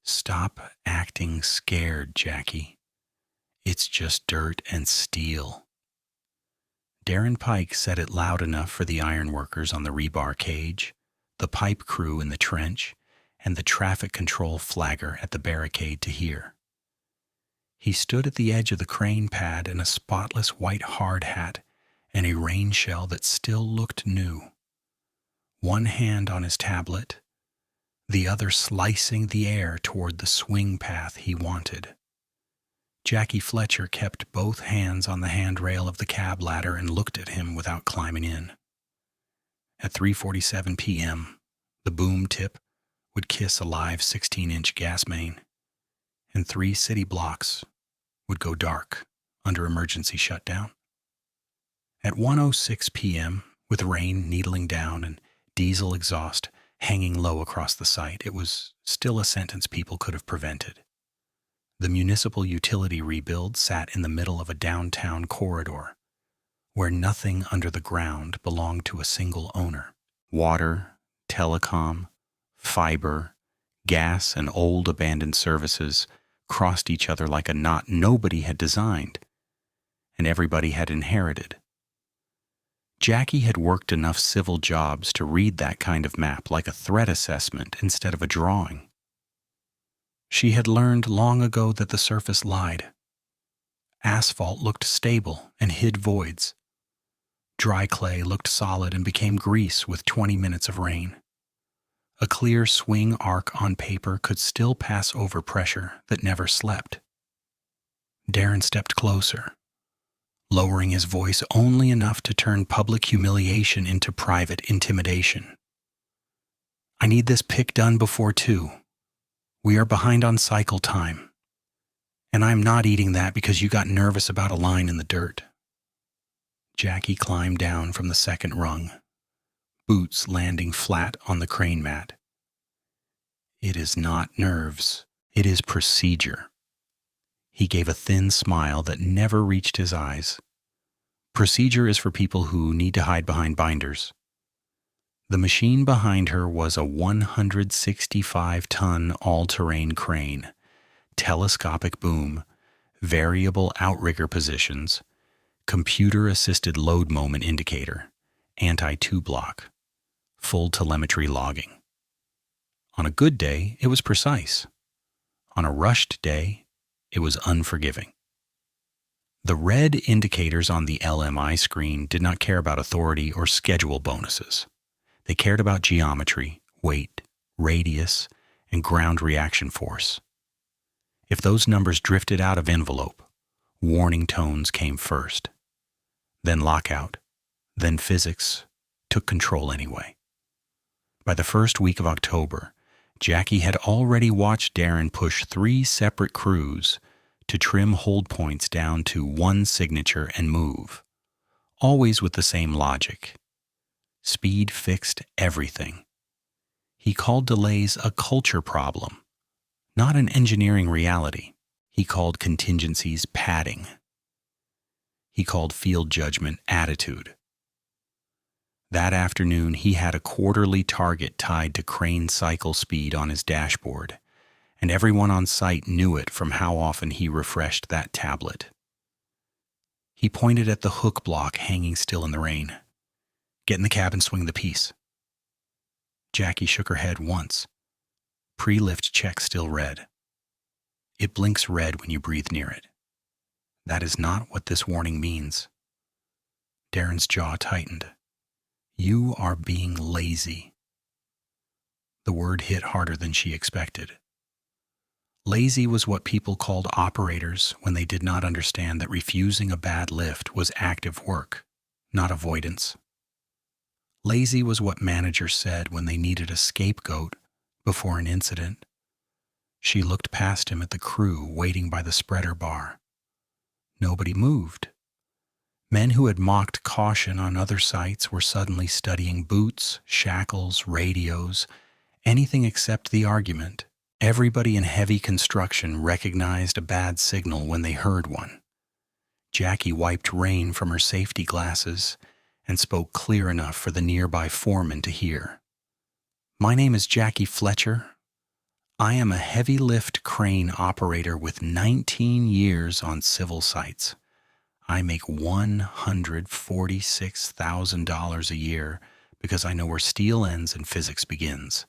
Stop acting scared, Jackie. It's just dirt and steel. Darren Pike said it loud enough for the ironworkers on the rebar cage, the pipe crew in the trench, and the traffic control flagger at the barricade to hear. He stood at the edge of the crane pad in a spotless white hard hat and a rain shell that still looked new. One hand on his tablet, the other slicing the air toward the swing path he wanted. Jackie Fletcher kept both hands on the handrail of the cab ladder and looked at him without climbing in. At 3:47 p.m., the boom tip would kiss a live 16-inch gas main, and 3 city blocks would go dark under emergency shutdown. At 1:06 p.m., with rain needling down and diesel exhaust hanging low across the site, it was still a sentence people could have prevented. The municipal utility rebuild sat in the middle of a downtown corridor where nothing under the ground belonged to a single owner. Water, telecom, fiber, gas, and old abandoned services crossed each other like a knot nobody had designed, and everybody had inherited. Jackie had worked enough civil jobs to read that kind of map like a threat assessment instead of a drawing. She had learned long ago that the surface lied. Asphalt looked stable and hid voids. Dry clay looked solid and became grease with 20 minutes of rain. A clear swing arc on paper could still pass over pressure that never slept. Darren stepped closer, lowering his voice only enough to turn public humiliation into private intimidation. I need this pick done before 2. We are behind on cycle time. And I'm not eating that because you got nervous about a line in the dirt. Jackie climbed down from the second rung, boots landing flat on the crane mat. It is not nerves. It is procedure. He gave a thin smile that never reached his eyes. Procedure is for people who need to hide behind binders. The machine behind her was a 165-ton all-terrain crane, telescopic boom, variable outrigger positions, computer-assisted load moment indicator, anti-2 block, full telemetry logging. On a good day, it was precise. On a rushed day, it was unforgiving. The red indicators on the LMI screen did not care about authority or schedule bonuses. They cared about geometry, weight, radius, and ground reaction force. If those numbers drifted out of envelope, warning tones came first. Then lockout, then physics took control anyway. By the first week of October, Jackie had already watched Darren push 3 separate crews to trim hold points down to 1 signature and move, always with the same logic. Speed fixed everything. He called delays a culture problem, not an engineering reality. He called contingencies padding. He called field judgment attitude. That afternoon, he had a quarterly target tied to crane cycle speed on his dashboard, and everyone on site knew it from how often he refreshed that tablet. He pointed at the hook block hanging still in the rain. Get in the cab and swing the piece. Jackie shook her head once. Pre-lift check still red. It blinks red when you breathe near it. That is not what this warning means. Darren's jaw tightened. You are being lazy. The word hit harder than she expected. Lazy was what people called operators when they did not understand that refusing a bad lift was active work, not avoidance. Lazy was what managers said when they needed a scapegoat before an incident. She looked past him at the crew waiting by the spreader bar. Nobody moved. Men who had mocked caution on other sites were suddenly studying boots, shackles, radios, anything except the argument. Everybody in heavy construction recognized a bad signal when they heard one. Jackie wiped rain from her safety glasses and spoke clear enough for the nearby foreman to hear. My name is Jackie Fletcher. I am a heavy lift crane operator with 19 years on civil sites. I make $146,000 a year because I know where steel ends and physics begins.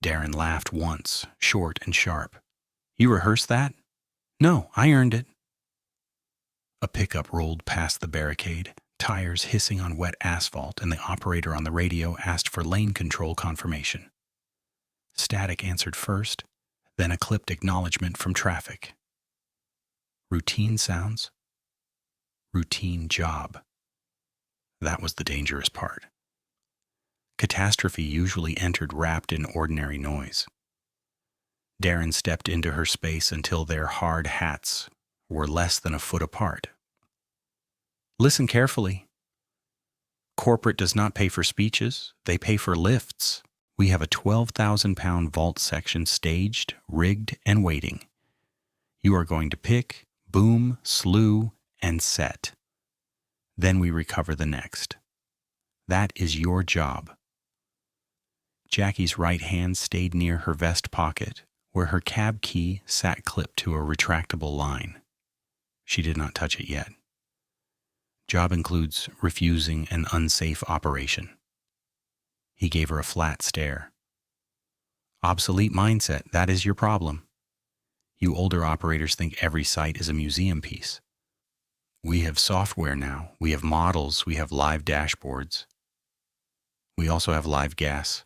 Darren laughed once, short and sharp. You rehearsed that? No, I earned it. A pickup rolled past the barricade, tires hissing on wet asphalt, and the operator on the radio asked for lane control confirmation. Static answered first, then a clipped acknowledgement from traffic. Routine sounds. Routine job. That was the dangerous part. Catastrophe usually entered wrapped in ordinary noise. Darren stepped into her space until their hard hats were less than a foot apart. Listen carefully. Corporate does not pay for speeches, they pay for lifts. We have a 12,000-pound vault section staged, rigged, and waiting. You are going to pick, boom, slew, and set. Then we recover the next. That is your job. Jackie's right hand stayed near her vest pocket, where her cab key sat clipped to a retractable line. She did not touch it yet. Job includes refusing an unsafe operation. He gave her a flat stare. Obsolete mindset, that is your problem. You older operators think every site is a museum piece. We have software now. We have models. We have live dashboards. We also have live gas.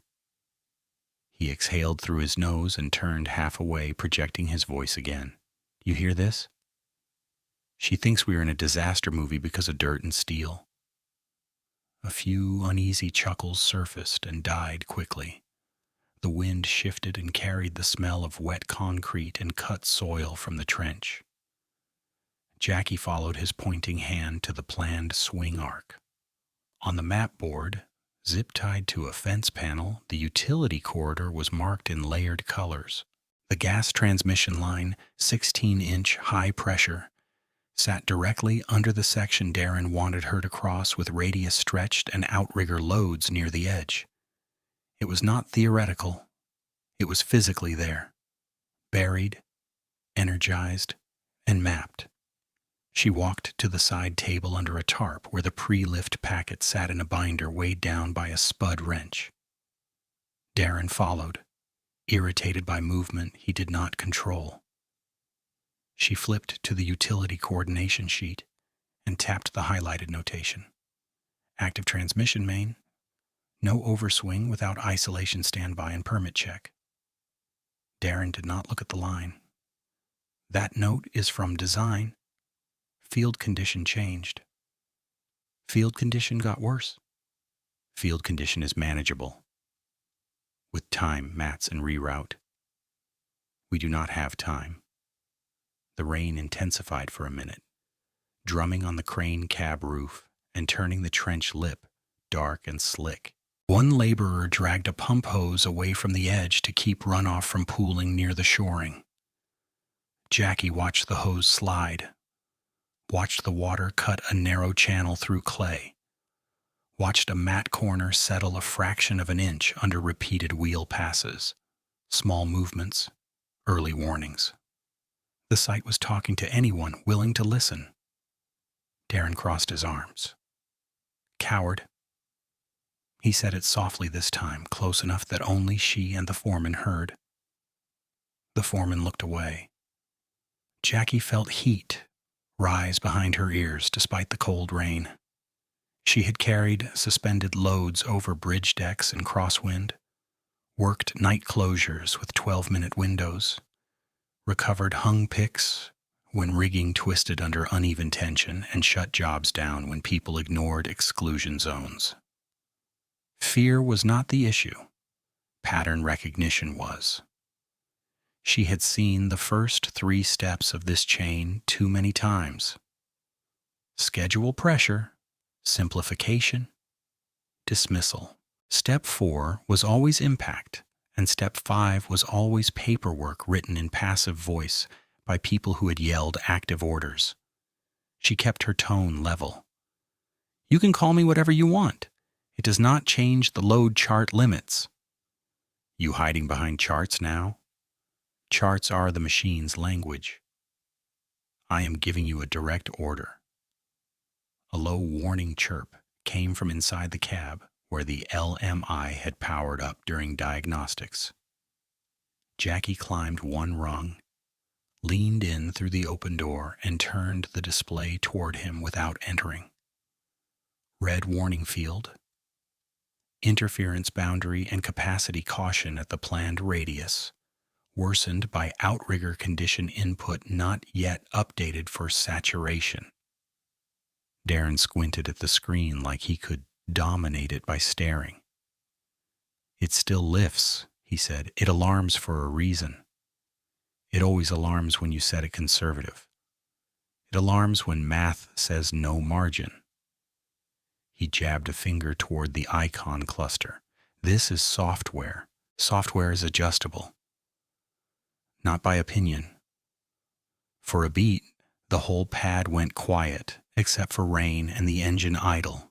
He exhaled through his nose and turned half away, projecting his voice again. You hear this? She thinks we are in a disaster movie because of dirt and steel. A few uneasy chuckles surfaced and died quickly. The wind shifted and carried the smell of wet concrete and cut soil from the trench. Jackie followed his pointing hand to the planned swing arc. On the map board, zip-tied to a fence panel, the utility corridor was marked in layered colors. The gas transmission line, 16-inch high pressure, sat directly under the section Darren wanted her to cross with radius stretched and outrigger loads near the edge. It was not theoretical. It was physically there, buried, energized, and mapped. She walked to the side table under a tarp where the pre-lift packet sat in a binder weighed down by a spud wrench. Darren followed, irritated by movement he did not control. She flipped to the utility coordination sheet and tapped the highlighted notation. Active transmission main. No overswing without isolation standby and permit check. Darren did not look at the line. That note is from design. Field condition changed. Field condition got worse. Field condition is manageable. With time, mats, and reroute. We do not have time. The rain intensified for a minute, drumming on the crane cab roof and turning the trench lip dark and slick. One laborer dragged a pump hose away from the edge to keep runoff from pooling near the shoring. Jackie watched the hose slide, watched the water cut a narrow channel through clay, watched a mat corner settle a fraction of an inch under repeated wheel passes. Small movements, early warnings. The site was talking to anyone willing to listen. Darren crossed his arms. Coward. He said it softly this time, close enough that only she and the foreman heard. The foreman looked away. Jackie felt heat rise behind her ears despite the cold rain. She had carried suspended loads over bridge decks in crosswind, worked night closures with 12-minute windows, recovered hung picks when rigging twisted under uneven tension, and shut jobs down when people ignored exclusion zones. Fear was not the issue. Pattern recognition was. She had seen the first 3 steps of this chain too many times. Schedule pressure, simplification, dismissal. Step 4 was always impact, and step 5 was always paperwork written in passive voice by people who had yelled active orders. She kept her tone level. You can call me whatever you want. It does not change the load chart limits. You hiding behind charts now? Charts are the machine's language. I am giving you a direct order. A low warning chirp came from inside the cab where the LMI had powered up during diagnostics. Jackie climbed one rung, leaned in through the open door, and turned the display toward him without entering. Red warning field, interference boundary and capacity caution at the planned radius, worsened by outrigger condition input not yet updated for saturation. Darren squinted at the screen like he could dominate it by staring. It still lifts, he said. It alarms for a reason. It always alarms when you set it conservative. It alarms when math says no margin. He jabbed a finger toward the icon cluster. This is software. Software is adjustable. Not by opinion. For a beat, the whole pad went quiet, except for rain and the engine idle.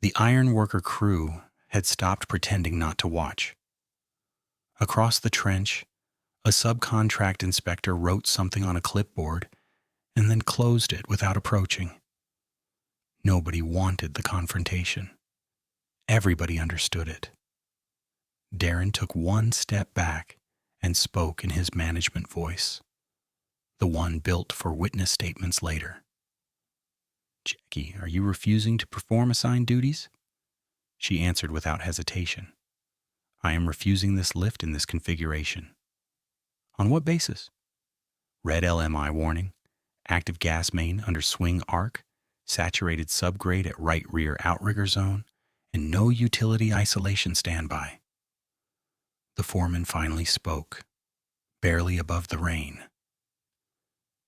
The ironworker crew had stopped pretending not to watch. Across the trench, a subcontract inspector wrote something on a clipboard and then closed it without approaching. Nobody wanted the confrontation. Everybody understood it. Darren took one step back and spoke in his management voice, the one built for witness statements later. Jackie, are you refusing to perform assigned duties? She answered without hesitation. I am refusing this lift in this configuration. On what basis? Red LMI warning, active gas main under swing arc, saturated subgrade at right rear outrigger zone, and no utility isolation standby. The foreman finally spoke, barely above the rain.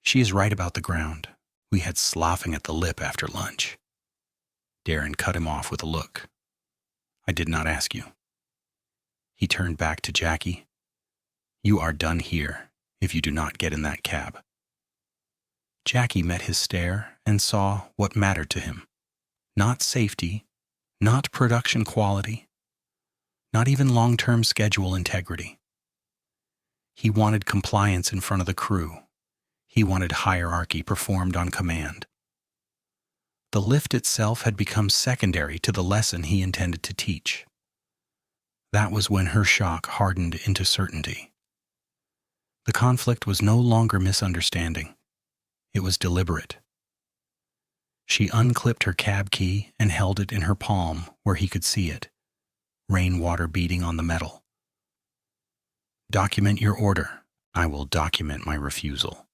She is right about the ground. We had sloughing at the lip after lunch. Darren cut him off with a look. I did not ask you. He turned back to Jackie. You are done here if you do not get in that cab. Jackie met his stare and saw what mattered to him. Not safety, not production quality, not even long-term schedule integrity. He wanted compliance in front of the crew. He wanted hierarchy performed on command. The lift itself had become secondary to the lesson he intended to teach. That was when her shock hardened into certainty. The conflict was no longer misunderstanding. It was deliberate. She unclipped her cab key and held it in her palm where he could see it, rainwater beating on the metal. Document your order. I will document my refusal.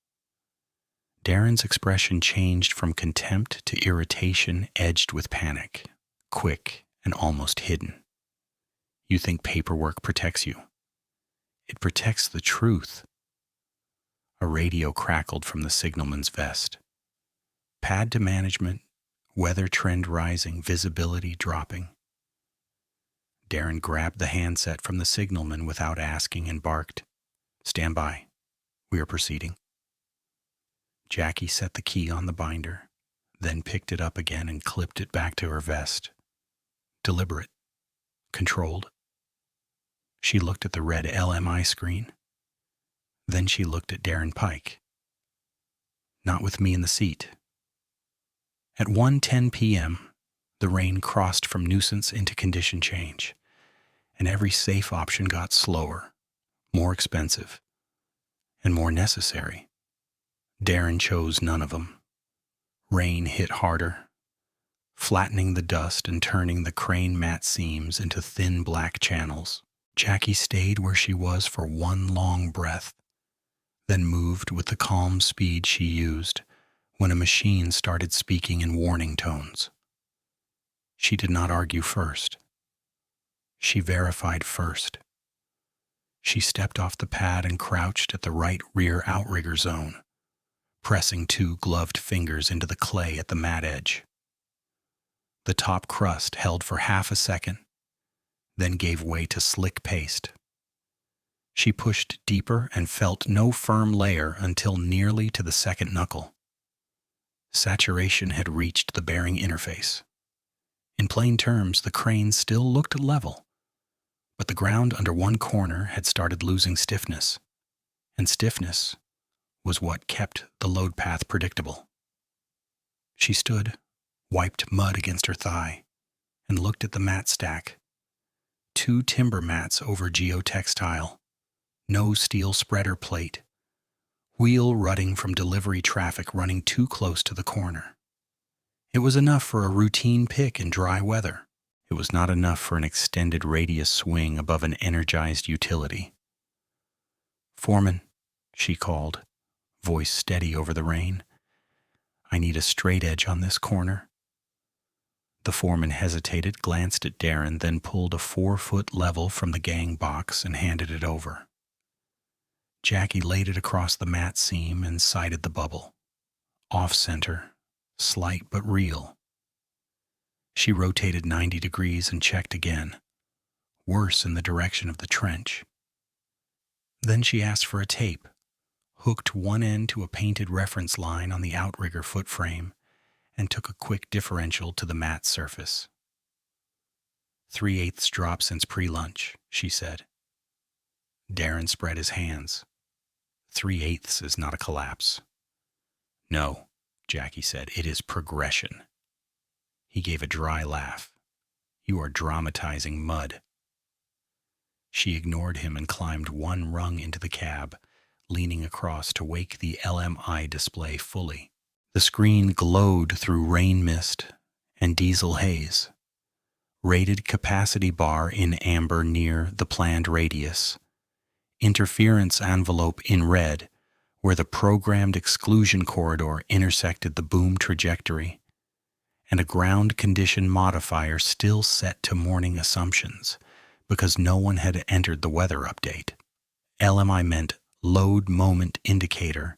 Darren's expression changed from contempt to irritation edged with panic, quick and almost hidden. You think paperwork protects you? It protects the truth. A radio crackled from the signalman's vest. Pad to management, weather trend rising, visibility dropping. Darren grabbed the handset from the signalman without asking and barked, Stand by. We are proceeding. Jackie set the key on the binder, then picked it up again and clipped it back to her vest. Deliberate. Controlled. She looked at the red LMI screen. Then she looked at Darren Pike. Not with me in the seat. At 1:10 p.m., the rain crossed from nuisance into condition change, and every safe option got slower, more expensive, and more necessary. Darren chose none of them. Rain hit harder, flattening the dust and turning the crane mat seams into thin black channels. Jackie stayed where she was for one long breath, then moved with the calm speed she used when a machine started speaking in warning tones. She did not argue first. She verified first. She stepped off the pad and crouched at the right rear outrigger zone, pressing two gloved fingers into the clay at the mat edge. The top crust held for half a second, then gave way to slick paste. She pushed deeper and felt no firm layer until nearly to the second knuckle. Saturation had reached the bearing interface. In plain terms, the crane still looked level, but the ground under one corner had started losing stiffness, and stiffness was what kept the load path predictable. She stood, wiped mud against her thigh, and looked at the mat stack. 2 timber mats over geotextile, no steel spreader plate, wheel rutting from delivery traffic running too close to the corner. It was enough for a routine pick in dry weather. It was not enough for an extended radius swing above an energized utility. "Foreman," she called, voice steady over the rain. "I need a straight edge on this corner." The foreman hesitated, glanced at Darren, then pulled a 4-foot level from the gang box and handed it over. Jackie laid it across the mat seam and sighted the bubble. Off-center, slight but real. She rotated 90 degrees and checked again, worse in the direction of the trench. Then she asked for a tape, hooked one end to a painted reference line on the outrigger foot frame, and took a quick differential to the mat surface. 3/8 drop since pre-lunch, she said. Darren spread his hands. 3/8 is not a collapse. "No," Jackie said, "it is progression." He gave a dry laugh. "You are dramatizing mud." She ignored him and climbed one rung into the cab, leaning across to wake the LMI display fully. The screen glowed through rain mist and diesel haze. Rated capacity bar in amber near the planned radius. Interference envelope in red, where the programmed exclusion corridor intersected the boom trajectory, and a ground condition modifier still set to morning assumptions because no one had entered the weather update. LMI meant load moment indicator,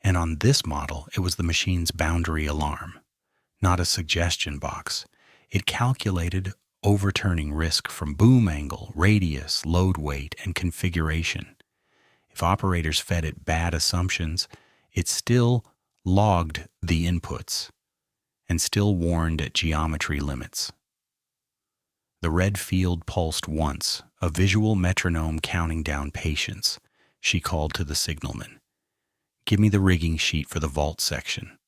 and on this model it was the machine's boundary alarm, not a suggestion box. It calculated overturning risk from boom angle, radius, load weight, and configuration. If operators fed it bad assumptions, it still logged the inputs and still warned at geometry limits. The red field pulsed once, a visual metronome counting down patience. She called to the signalman. "Give me the rigging sheet for the vault section."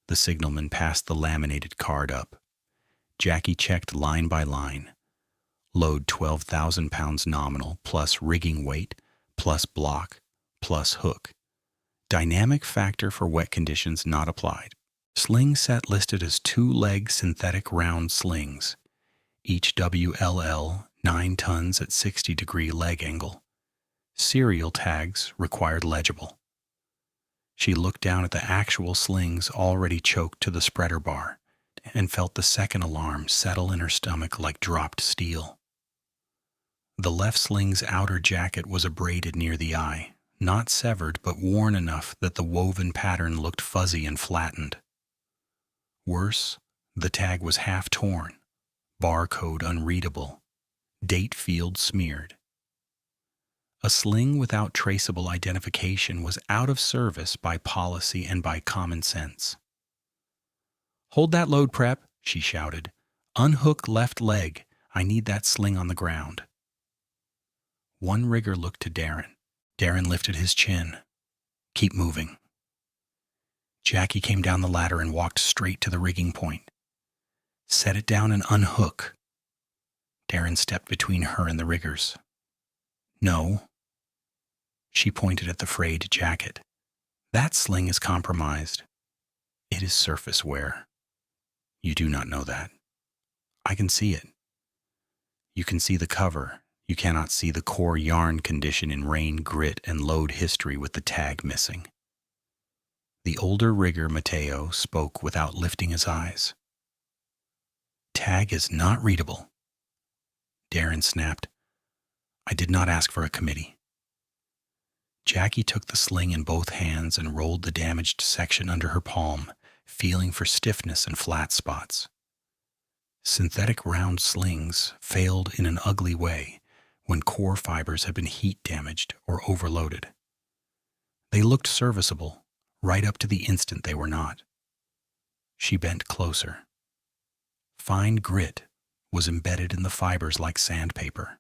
The signalman passed the laminated card up. Jackie checked line by line. Load 12,000 pounds nominal, plus rigging weight, plus block, plus hook. Dynamic factor for wet conditions not applied. Sling set listed as 2-leg synthetic round slings, each WLL 9 tons at 60-degree leg angle. Serial tags required legible. She looked down at the actual slings already choked to the spreader bar and felt the second alarm settle in her stomach like dropped steel. The left sling's outer jacket was abraded near the eye, not severed but worn enough that the woven pattern looked fuzzy and flattened. Worse, the tag was half torn, barcode unreadable, date field smeared. A sling without traceable identification was out of service by policy and by common sense. "Hold that load, Prep," she shouted. "Unhook left leg. I need that sling on the ground." One rigger looked to Darren. Darren lifted his chin. "Keep moving." Jackie came down the ladder and walked straight to the rigging point. "Set it down and unhook." Darren stepped between her and the riggers. "No." She pointed at the frayed jacket. "That sling is compromised. It is surface wear. You do not know that. I can see it. You can see the cover. You cannot see the core yarn condition in rain, grit, and load history with the tag missing." The older rigger, Mateo, spoke without lifting his eyes. "Tag is not readable." Darren snapped. "I did not ask for a committee." Jackie took the sling in both hands and rolled the damaged section under her palm, feeling for stiffness and flat spots. Synthetic round slings failed in an ugly way when core fibers had been heat damaged or overloaded. They looked serviceable right up to the instant they were not. She bent closer. Fine grit was embedded in the fibers like sandpaper.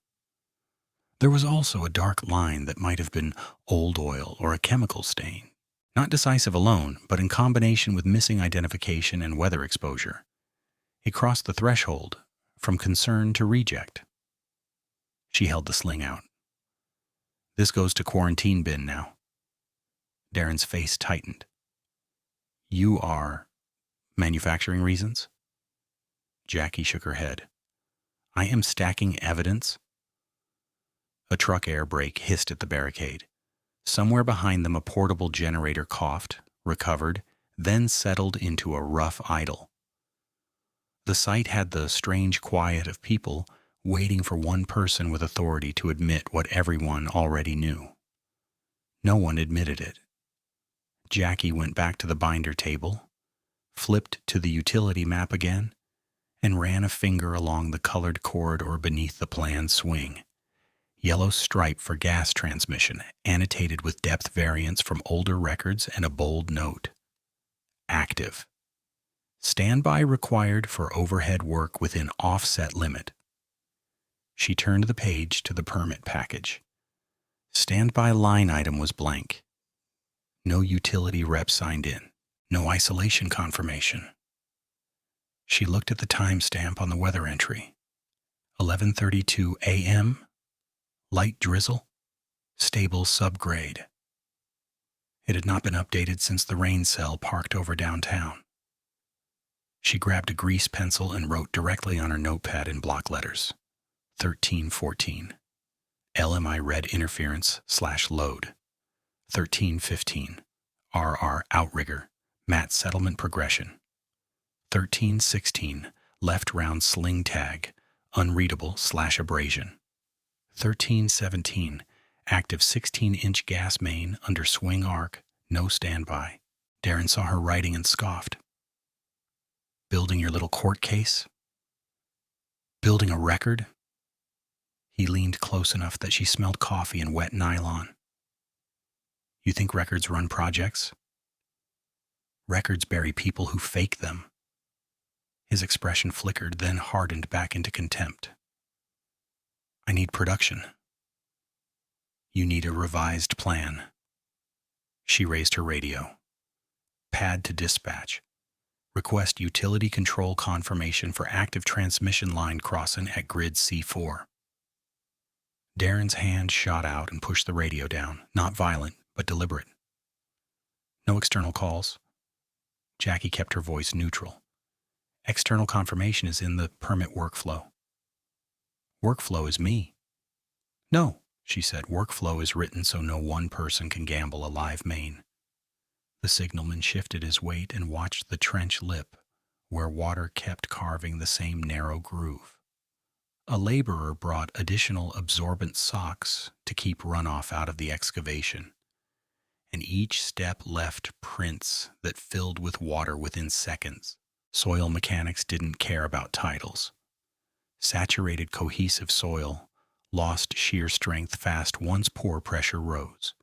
There was also a dark line that might have been old oil or a chemical stain. Not decisive alone, but in combination with missing identification and weather exposure. It crossed the threshold from concern to reject. She held the sling out. This goes to quarantine bin now. Darren's face tightened. You are manufacturing reasons? Jackie shook her head. I am stacking evidence. A truck air brake hissed at the barricade. Somewhere behind them a portable generator coughed, recovered, then settled into a rough idle. The site had the strange quiet of people waiting for one person with authority to admit what everyone already knew. No one admitted it. Jackie went back to the binder table, flipped to the utility map again, and ran a finger along the colored corridor beneath the planned swing. Yellow stripe for gas transmission, annotated with depth variants from older records and a bold note. Active. Standby required for overhead work within offset limit. She turned the page to the permit package. Standby line item was blank. No utility rep signed in. No isolation confirmation. She looked at the timestamp on the weather entry. 11:32 a.m. Light drizzle. Stable subgrade. It had not been updated since the rain cell parked over downtown. She grabbed a grease pencil and wrote directly on her notepad in block letters. 1314. LMI red interference / load. 1315. RR outrigger. Matte settlement progression. 1316. Left round sling tag. Unreadable / abrasion. 1317. Active 16-inch gas main under swing arc. No standby. Darren saw her writing and scoffed. Building your little court case? Building a record? He leaned close enough that she smelled coffee and wet nylon. You think records run projects? Records bury people who fake them. His expression flickered, then hardened back into contempt. I need production. You need a revised plan. She raised her radio. Pad to dispatch. Request utility control confirmation for active transmission line crossing at grid C4. Darren's hand shot out and pushed the radio down, not violent, but deliberate. No external calls. Jackie kept her voice neutral. External confirmation is in the permit workflow. Workflow is me. No, she said, workflow is written so no one person can gamble a live main. The signalman shifted his weight and watched the trench lip, where water kept carving the same narrow groove. A laborer brought additional absorbent socks to keep runoff out of the excavation, and each step left prints that filled with water within seconds. Soil mechanics didn't care about titles. Saturated cohesive soil lost shear strength fast once pore pressure rose.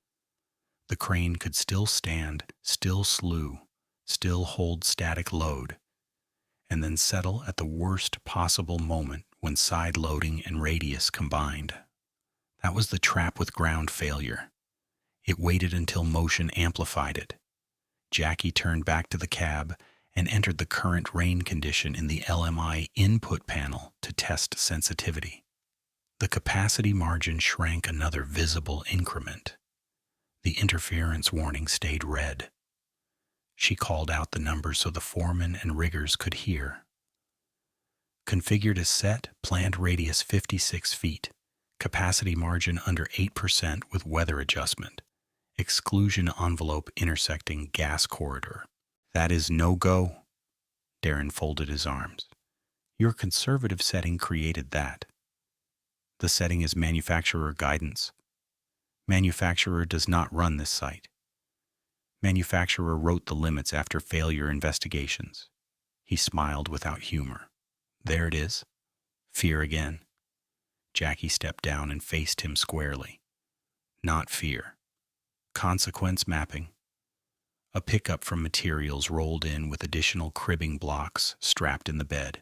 The crane could still stand, still slew, still hold static load, and then settle at the worst possible moment when side loading and radius combined. That was the trap with ground failure. It waited until motion amplified it. Jackie turned back to the cab and entered the current rain condition in the LMI input panel to test sensitivity. The capacity margin shrank another visible increment. The interference warning stayed red. She called out the numbers so the foreman and riggers could hear. Configured as set, planned radius 56 feet, capacity margin under 8% with weather adjustment, exclusion envelope intersecting gas corridor. That is no-go. Darren folded his arms. Your conservative setting created that. The setting is manufacturer guidance. Manufacturer does not run this site. Manufacturer wrote the limits after failure investigations. He smiled without humor. There it is. Fear again. Jackie stepped down and faced him squarely. Not fear. Consequence mapping. A pickup from materials rolled in with additional cribbing blocks strapped in the bed,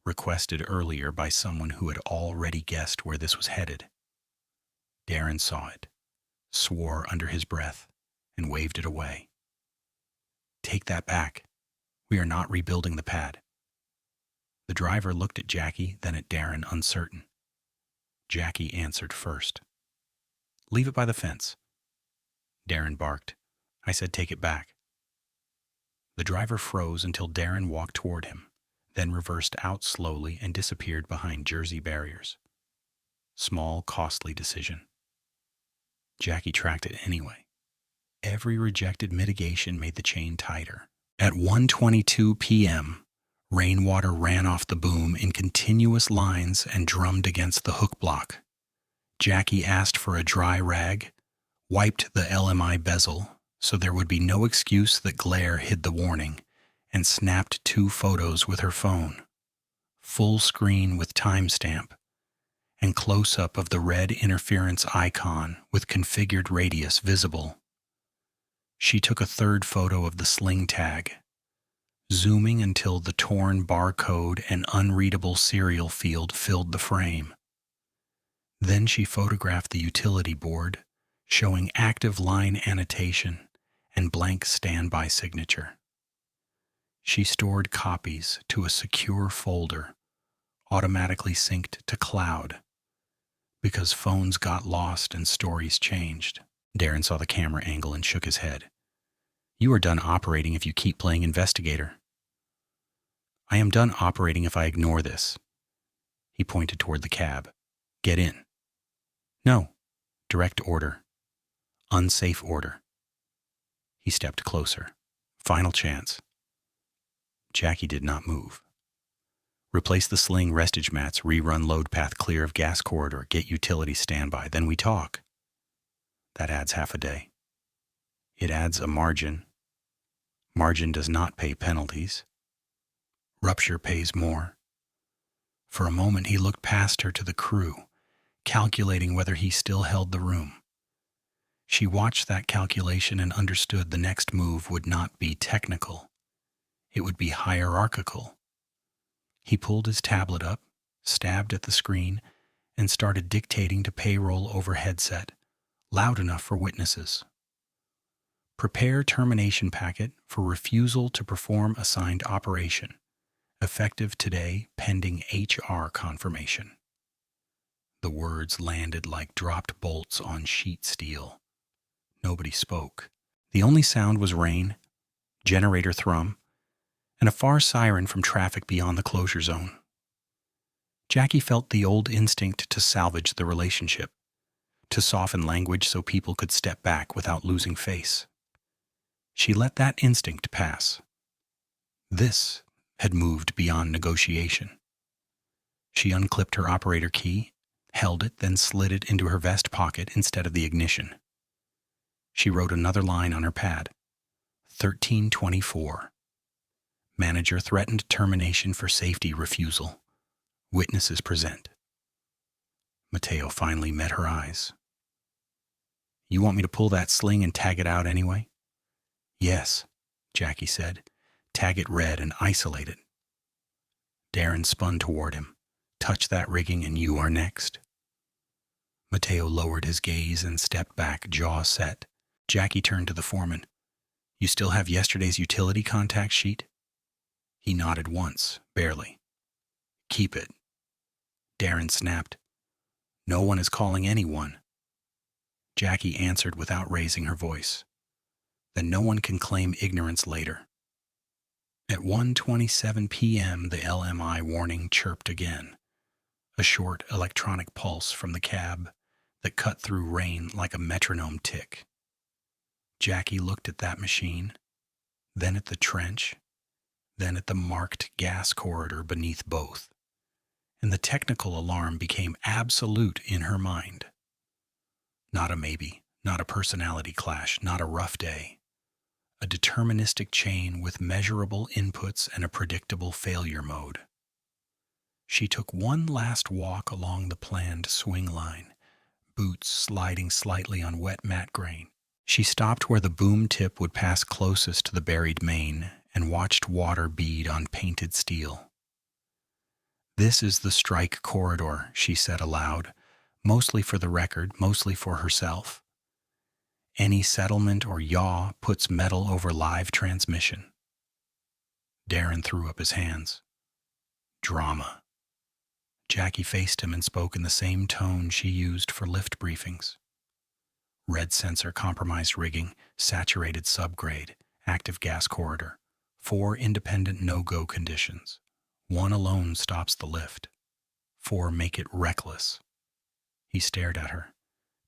requested earlier by someone who had already guessed where this was headed. Darren saw it, swore under his breath, and waved it away. Take that back. We are not rebuilding the pad. The driver looked at Jackie, then at Darren, uncertain. Jackie answered first. Leave it by the fence. Darren barked. I said take it back. The driver froze until Darren walked toward him, then reversed out slowly and disappeared behind Jersey barriers. Small, costly decision. Jackie tracked it anyway. Every rejected mitigation made the chain tighter. At 1:22 p.m., rainwater ran off the boom in continuous lines and drummed against the hook block. Jackie asked for a dry rag, wiped the LMI bezel so there would be no excuse that glare hid the warning, and snapped 2 photos with her phone. Full screen with timestamp, and close-up of the red interference icon with configured radius visible. She took a 3rd photo of the sling tag, zooming until the torn barcode and unreadable serial field filled the frame. Then she photographed the utility board, showing active line annotation and blank standby signature. She stored copies to a secure folder, automatically synced to cloud, because phones got lost and stories changed. Darren saw the camera angle and shook his head. You are done operating if you keep playing investigator. I am done operating if I ignore this. He pointed toward the cab. Get in. No. Direct order. Unsafe order. He stepped closer. Final chance. Jackie did not move. Replace the sling restage mats, rerun load path clear of gas corridor, get utility standby, then we talk. That adds half a day. It adds a margin. Margin does not pay penalties. Rupture pays more. For a moment he looked past her to the crew, calculating whether he still held the room. She watched that calculation and understood the next move would not be technical. It would be hierarchical. He pulled his tablet up, stabbed at the screen, and started dictating to payroll over headset, loud enough for witnesses. Prepare termination packet for refusal to perform assigned operation. Effective today, pending HR confirmation. The words landed like dropped bolts on sheet steel. Nobody spoke. The only sound was rain, generator thrum, and a far siren from traffic beyond the closure zone. Jackie felt the old instinct to salvage the relationship, to soften language so people could step back without losing face. She let that instinct pass. This had moved beyond negotiation. She unclipped her operator key, held it, then slid it into her vest pocket instead of the ignition. She wrote another line on her pad. 1324. Manager threatened termination for safety refusal. Witnesses present. Mateo finally met her eyes. You want me to pull that sling and tag it out anyway? Yes, Jackie said. Tag it red and isolate it. Darren spun toward him. Touch that rigging and you are next. Mateo lowered his gaze and stepped back, jaw set. Jackie turned to the foreman. You still have yesterday's utility contact sheet? He nodded once, barely. Keep it. Darren snapped. No one is calling anyone. Jackie answered without raising her voice. Then no one can claim ignorance later. At 1:27 p.m., the LMI warning chirped again, a short electronic pulse from the cab that cut through rain like a metronome tick. Jackie looked at that machine, then at the trench, then at the marked gas corridor beneath both, and the technical alarm became absolute in her mind. Not a maybe, not a personality clash, not a rough day. A deterministic chain with measurable inputs and a predictable failure mode. She took one last walk along the planned swing line, boots sliding slightly on wet mat grain. She stopped where the boom tip would pass closest to the buried main and watched water bead on painted steel. This is the strike corridor, she said aloud, mostly for the record, mostly for herself. Any settlement or yaw puts metal over live transmission. Darren threw up his hands. Drama. Jackie faced him and spoke in the same tone she used for lift briefings. Red sensor compromised rigging, saturated subgrade, active gas corridor. 4 independent no-go conditions. 1 alone stops the lift. 4 make it reckless. He stared at her,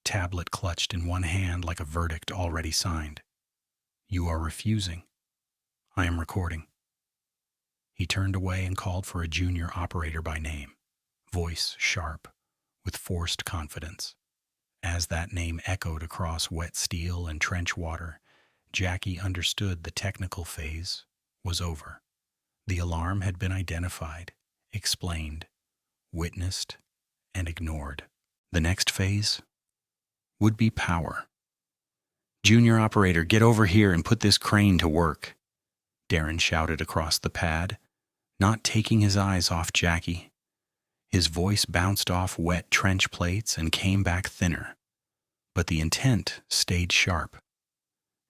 tablet clutched in one hand like a verdict already signed. You are refusing. I am recording. He turned away and called for a junior operator by name, voice sharp, with forced confidence. As that name echoed across wet steel and trench water, Jackie understood the technical phase was over. The alarm had been identified, explained, witnessed, and ignored. The next phase would be power. Junior operator, get over here and put this crane to work, Darren shouted across the pad, not taking his eyes off Jackie. His voice bounced off wet trench plates and came back thinner, but the intent stayed sharp.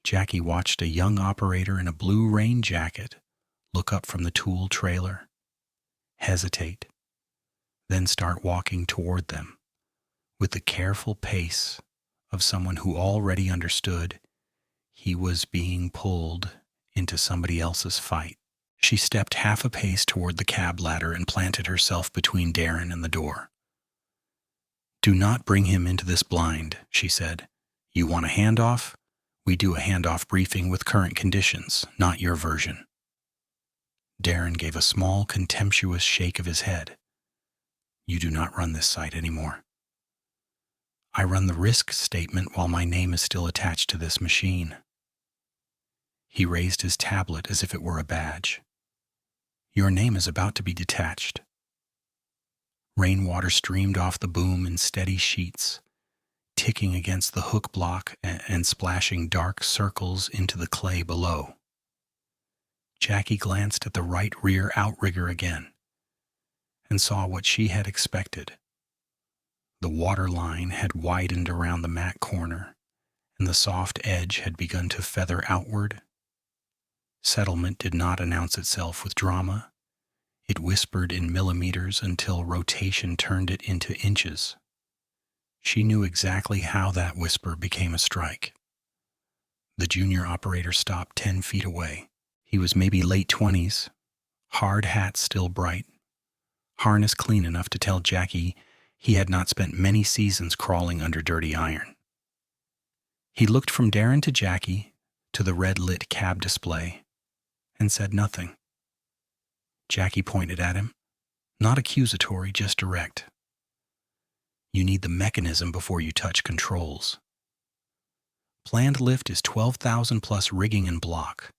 Jackie watched a young operator in a blue rain jacket look up from the tool trailer, hesitate, then start walking toward them with the careful pace of someone who already understood he was being pulled into somebody else's fight. She stepped half a pace toward the cab ladder and planted herself between Darren and the door. Do not bring him into this blind, she said. You want a handoff? We do a handoff briefing with current conditions, not your version. Darren gave a small, contemptuous shake of his head. You do not run this site anymore. I run the risk statement while my name is still attached to this machine. He raised his tablet as if it were a badge. Your name is about to be detached. Rainwater streamed off the boom in steady sheets, ticking against the hook block and splashing dark circles into the clay below. Jackie glanced at the right rear outrigger again and saw what she had expected. The water line had widened around the mat corner, and the soft edge had begun to feather outward. Settlement did not announce itself with drama. It whispered in millimeters until rotation turned it into inches. She knew exactly how that whisper became a strike. The junior operator stopped 10 feet away. He was maybe late 20s, hard hat still bright, harness clean enough to tell Jackie he had not spent many seasons crawling under dirty iron. He looked from Darren to Jackie to the red-lit cab display and said nothing. Jackie pointed at him, not accusatory, just direct. You need the mechanism before you touch controls. Planned lift is 12,000 plus rigging and block.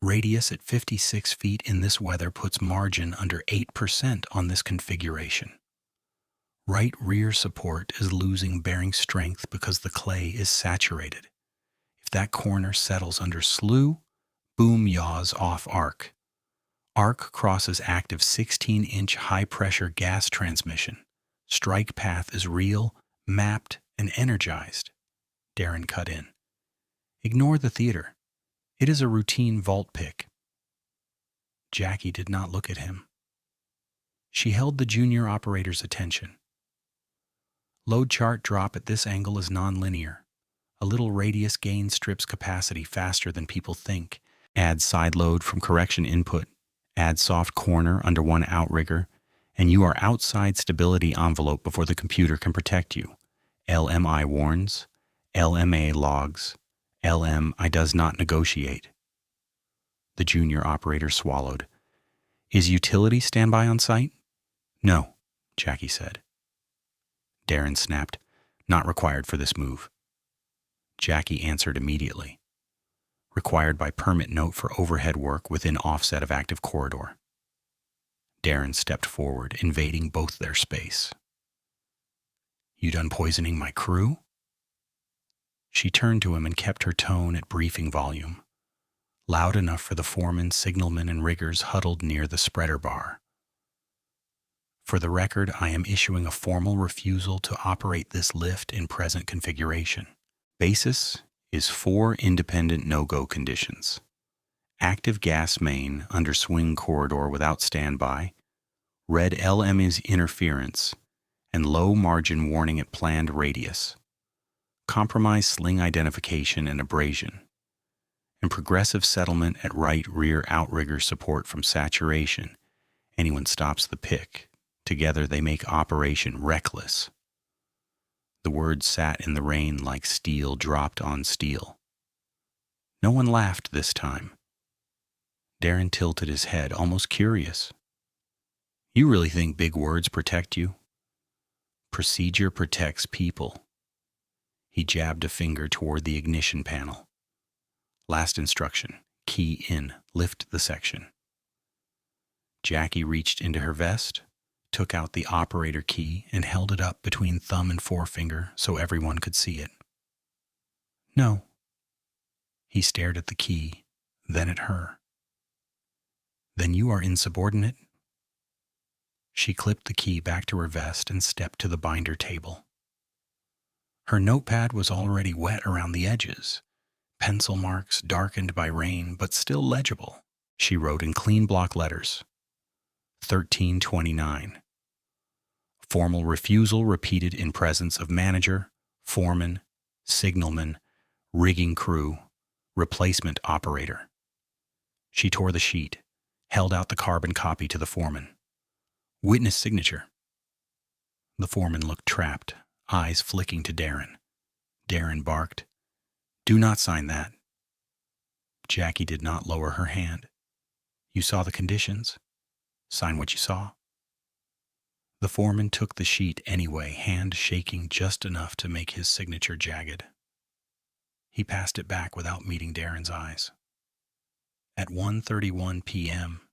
Radius at 56 feet in this weather puts margin under 8% on this configuration. Right rear support is losing bearing strength because the clay is saturated. If that corner settles under slew, boom yaws off arc. Arc crosses active 16-inch high-pressure gas transmission. Strike path is real, mapped, and energized. Darren cut in. Ignore the theater. It is a routine vault pick. Jackie did not look at him. She held the junior operator's attention. Load chart drop at this angle is nonlinear. A little radius gain strips capacity faster than people think. Add side load from correction input. Add soft corner under one outrigger, and you are outside stability envelope before the computer can protect you. LMI warns. LMA logs. LMI does not negotiate. The junior operator swallowed. Is utility standby on site? No, Jackie said. Darren snapped. Not required for this move. Jackie answered immediately. Required by permit note for overhead work within offset of active corridor. Darren stepped forward, invading both their space. You done poisoning my crew? She turned to him and kept her tone at briefing volume, loud enough for the foreman, signalman, and riggers huddled near the spreader bar. For the record, I am issuing a formal refusal to operate this lift in present configuration. Basis is 4 independent no-go conditions. Active gas main under swing corridor without standby, red LM is interference, and low margin warning at planned radius. Compromise sling identification and abrasion, and progressive settlement at right rear outrigger support from saturation. Anyone stops the pick. Together they make operation reckless. The words sat in the rain like steel dropped on steel. No one laughed this time. Darren tilted his head, almost curious. You really think big words protect you? Procedure protects people. He jabbed a finger toward the ignition panel. Last instruction, key in, lift the section. Jackie reached into her vest, took out the operator key, and held it up between thumb and forefinger so everyone could see it. No. He stared at the key, then at her. Then you are insubordinate? She clipped the key back to her vest and stepped to the binder table. Her notepad was already wet around the edges, pencil marks darkened by rain but still legible. She wrote in clean block letters, 1329. Formal refusal repeated in presence of manager, foreman, signalman, rigging crew, replacement operator. She tore the sheet, held out the carbon copy to the foreman. Witness signature. The foreman looked trapped, eyes flicking to Darren. Darren barked, "Do not sign that." Jackie did not lower her hand. You saw the conditions. Sign what you saw. The foreman took the sheet anyway, hand shaking just enough to make his signature jagged. He passed it back without meeting Darren's eyes. At 1:31 p.m.,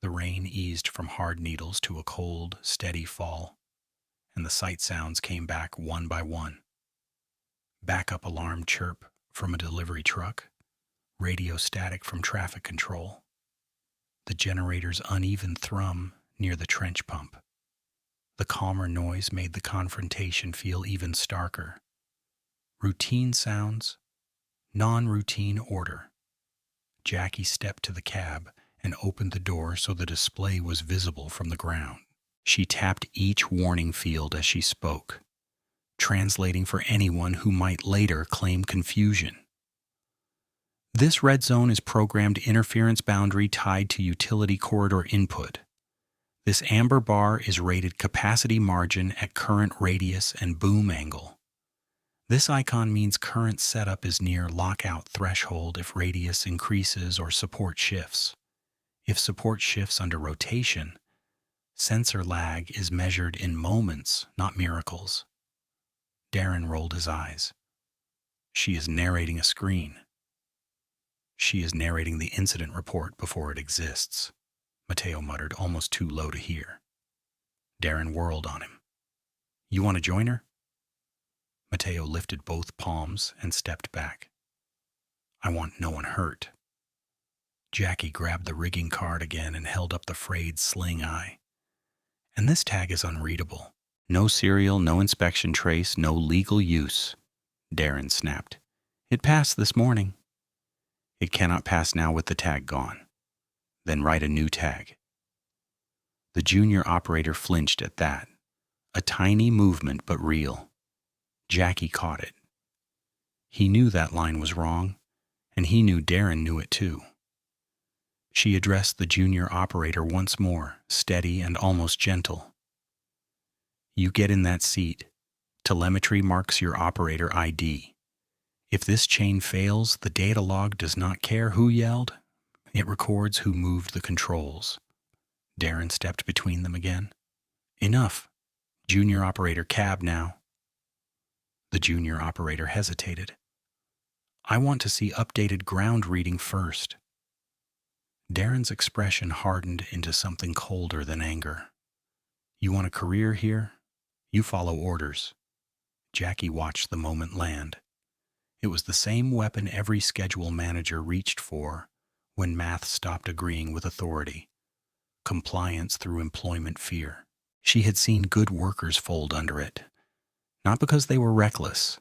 the rain eased from hard needles to a cold, steady fall, and the sight sounds came back one by one. Backup alarm chirp from a delivery truck, radio static from traffic control, the generator's uneven thrum near the trench pump. The calmer noise made the confrontation feel even starker. Routine sounds, non-routine order. Jackie stepped to the cab and opened the door so the display was visible from the ground. She tapped each warning field as she spoke, translating for anyone who might later claim confusion. This red zone is programmed interference boundary tied to utility corridor input. This amber bar is rated capacity margin at current radius and boom angle. This icon means current setup is near lockout threshold if radius increases or support shifts. If support shifts under rotation, sensor lag is measured in moments, not miracles. Darren rolled his eyes. She is narrating a screen. She is narrating the incident report before it exists, Mateo muttered, almost too low to hear. Darren whirled on him. You want to join her? Mateo lifted both palms and stepped back. I want no one hurt. Jackie grabbed the rigging card again and held up the frayed sling eye. And this tag is unreadable. No serial, no inspection trace, no legal use. Darren snapped. It passed this morning. It cannot pass now with the tag gone. Then write a new tag. The junior operator flinched at that. A tiny movement, but real. Jackie caught it. He knew that line was wrong, and he knew Darren knew it too. She addressed the junior operator once more, steady and almost gentle. You get in that seat. Telemetry marks your operator ID. If this chain fails, the data log does not care who yelled. It records who moved the controls. Darren stepped between them again. Enough. Junior operator cab now. The junior operator hesitated. I want to see updated ground reading first. Darren's expression hardened into something colder than anger. You want a career here? You follow orders. Jackie watched the moment land. It was the same weapon every schedule manager reached for when math stopped agreeing with authority. Compliance through employment fear. She had seen good workers fold under it, not because they were reckless,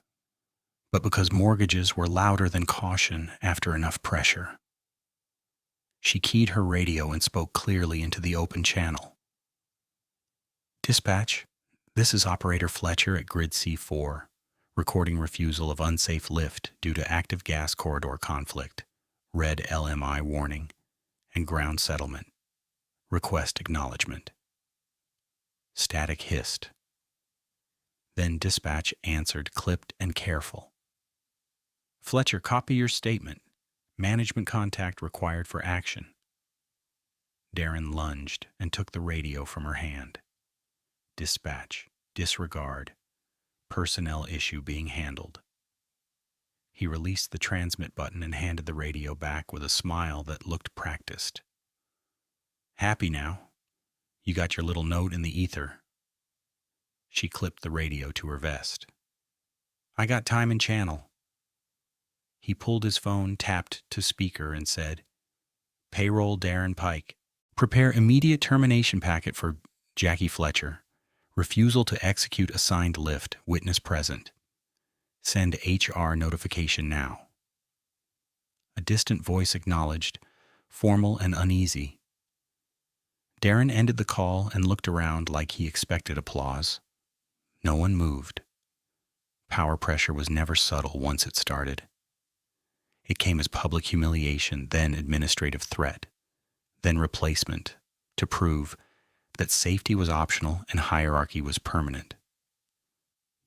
but because mortgages were louder than caution after enough pressure. She keyed her radio and spoke clearly into the open channel. "Dispatch, this is Operator Fletcher at Grid C4, recording refusal of unsafe lift due to active gas corridor conflict, red LMI warning, and ground settlement. Request acknowledgement." Static hissed. Then dispatch answered, clipped and careful. "Fletcher, copy your statement. Management contact required for action." Darren lunged and took the radio from her hand. "Dispatch, disregard. Personnel issue being handled." He released the transmit button and handed the radio back with a smile that looked practiced. "Happy now? You got your little note in the ether." She clipped the radio to her vest. "I got time and channel." He pulled his phone, tapped to speaker, and said, "Payroll Darren Pike. Prepare immediate termination packet for Jackie Fletcher. Refusal to execute assigned lift, witness present. Send HR notification now." A distant voice acknowledged, formal and uneasy. Darren ended the call and looked around like he expected applause. No one moved. Power pressure was never subtle once it started. It came as public humiliation, then administrative threat, then replacement, to prove that safety was optional and hierarchy was permanent.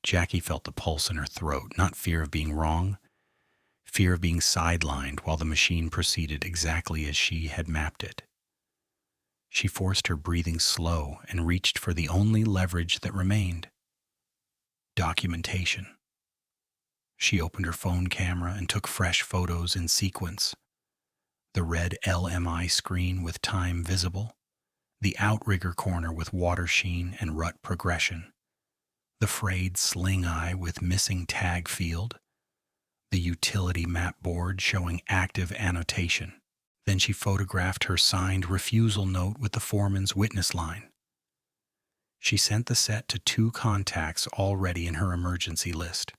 Jackie felt the pulse in her throat, not fear of being wrong, fear of being sidelined while the machine proceeded exactly as she had mapped it. She forced her breathing slow and reached for the only leverage that remained: documentation. She opened her phone camera and took fresh photos in sequence. The red LMI screen with time visible, the outrigger corner with water sheen and rut progression, the frayed sling eye with missing tag field, the utility map board showing active annotation. Then she photographed her signed refusal note with the foreman's witness line. She sent the set to 2 contacts already in her emergency list: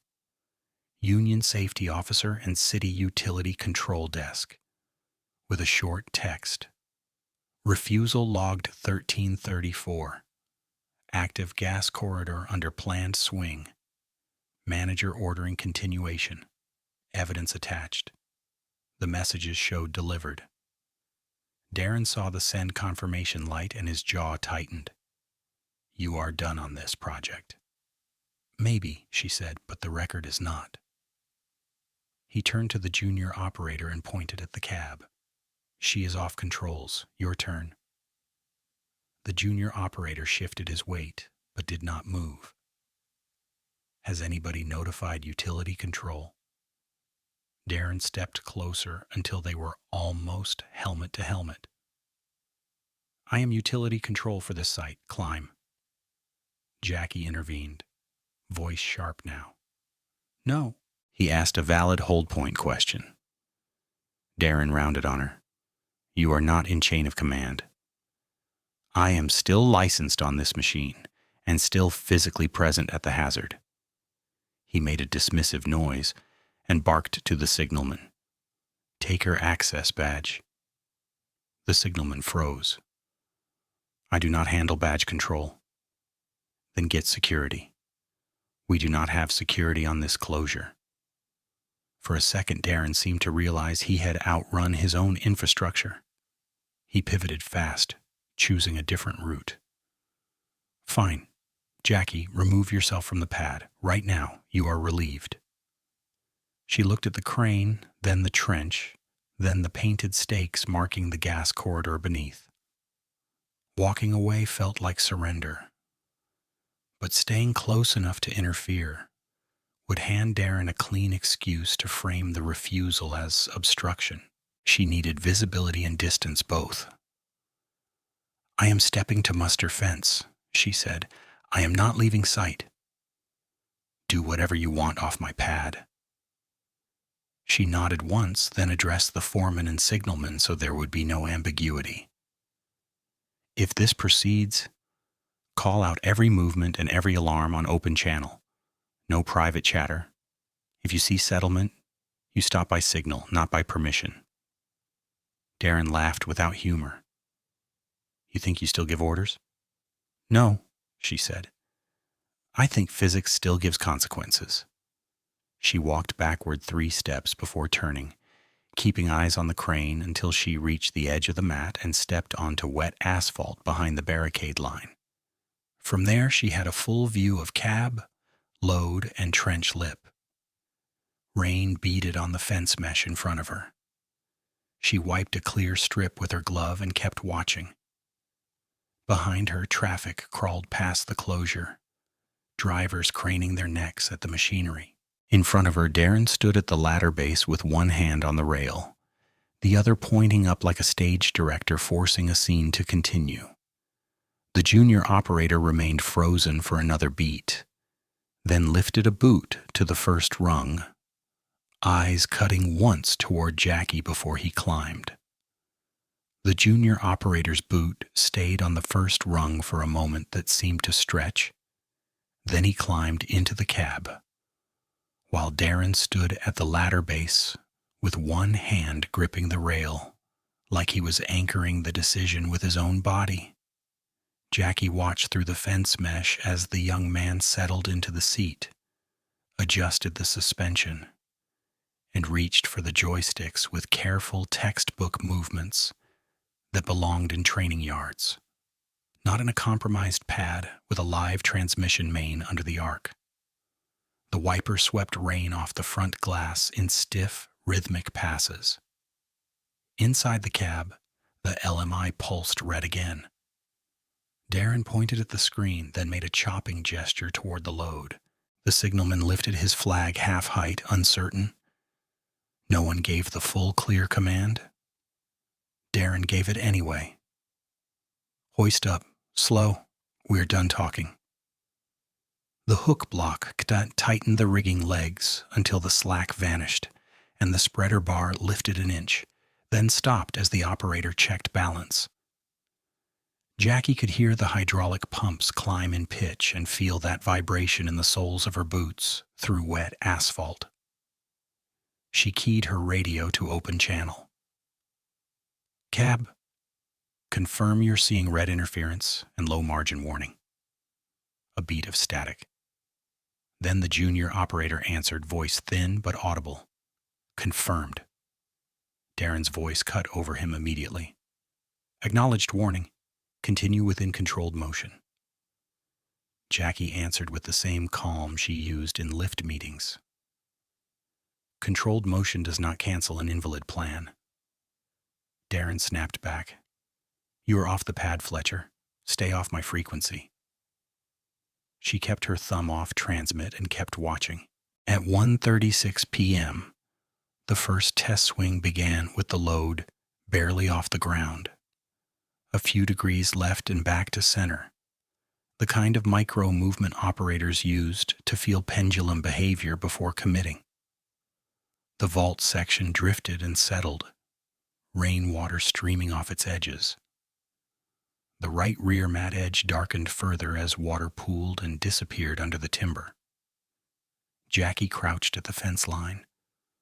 Union Safety Officer and City Utility Control Desk, with a short text: "Refusal logged 1334. Active gas corridor under planned swing. Manager ordering continuation. Evidence attached." The messages showed delivered. Darren saw the send confirmation light and his jaw tightened. "You are done on this project." "Maybe," she said, "but the record is not." He turned to the junior operator and pointed at the cab. "She is off controls. Your turn." The junior operator shifted his weight, but did not move. "Has anybody notified utility control?" Darren stepped closer until they were almost helmet to helmet. "I am utility control for this site. Climb." Jackie intervened, voice sharp now. "No." He asked a valid hold point question. Darren rounded on her. "You are not in chain of command. I am still licensed on this machine and still physically present at the hazard." He made a dismissive noise and barked to the signalman. "Take her access badge." The signalman froze. "I do not handle badge control." "Then get security." "We do not have security on this closure." For a second, Darren seemed to realize he had outrun his own infrastructure. He pivoted fast, choosing a different route. "Fine. Jackie, remove yourself from the pad. Right now, you are relieved." She looked at the crane, then the trench, then the painted stakes marking the gas corridor beneath. Walking away felt like surrender, but staying close enough to interfere would hand Darren a clean excuse to frame the refusal as obstruction. She needed visibility and distance both. "I am stepping to muster fence," she said. "I am not leaving sight." "Do whatever you want off my pad." She nodded once, then addressed the foreman and signalman so there would be no ambiguity. "If this proceeds, Call out every movement and every alarm on open channel. No private chatter. If you see settlement, you stop by signal, not by permission." Darren laughed without humor. "You think you still give orders?" "No," she said. "I think physics still gives consequences." She walked backward 3 steps before turning, keeping eyes on the crane until she reached the edge of the mat and stepped onto wet asphalt behind the barricade line. From there, she had a full view of cab, load, and trench lip. Rain beaded on the fence mesh in front of her. She wiped a clear strip with her glove and kept watching. Behind her, traffic crawled past the closure, drivers craning their necks at the machinery. In front of her, Darren stood at the ladder base with one hand on the rail, the other pointing up like a stage director forcing a scene to continue. The junior operator remained frozen for another beat, then lifted a boot to the first rung, eyes cutting once toward Jackie before he climbed. The junior operator's boot stayed on the first rung for a moment that seemed to stretch. Then he climbed into the cab, while Darren stood at the ladder base with one hand gripping the rail, like he was anchoring the decision with his own body. Jackie watched through the fence mesh as the young man settled into the seat, adjusted the suspension, and reached for the joysticks with careful textbook movements that belonged in training yards, not in a compromised pad with a live transmission main under the arc. The wiper swept rain off the front glass in stiff, rhythmic passes. Inside the cab, the LMI pulsed red again. Darren pointed at the screen, then made a chopping gesture toward the load. The signalman lifted his flag half-height, uncertain. No one gave the full clear command. Darren gave it anyway. "Hoist up. Slow. We're done talking." The hook block tightened the rigging legs until the slack vanished, and the spreader bar lifted an inch, then stopped as the operator checked balance. Jackie could hear the hydraulic pumps climb in pitch and feel that vibration in the soles of her boots through wet asphalt. She keyed her radio to open channel. "Cab, confirm you're seeing red interference and low margin warning." A beat of static. Then the junior operator answered, voice thin but audible. "Confirmed." Darren's voice cut over him immediately. "Acknowledged warning. Continue within controlled motion." Jackie answered with the same calm she used in lift meetings. "Controlled motion does not cancel an invalid plan." Darren snapped back. "You are off the pad, Fletcher. Stay off my frequency." She kept her thumb off transmit and kept watching. At 1:36 p.m., the first test swing began with the load barely off the ground, a few degrees left and back to center, the kind of micro-movement operators used to feel pendulum behavior before committing. The vault section drifted and settled, rainwater streaming off its edges. The right rear mat edge darkened further as water pooled and disappeared under the timber. Jackie crouched at the fence line,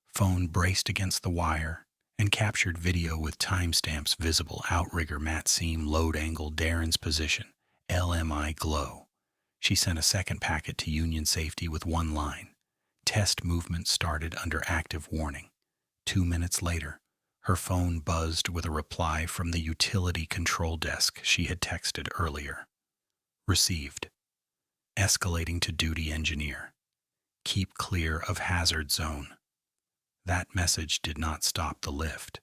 phone braced against the wire, and captured video with timestamps visible. Outrigger mat seam load angle Darren's position, LMI glow. She sent a second packet to Union Safety with one line. Test movement started under active warning. 2 minutes later, her phone buzzed with a reply from the utility control desk she had texted earlier. Received. Escalating to duty engineer. Keep clear of hazard zone. That message did not stop the lift,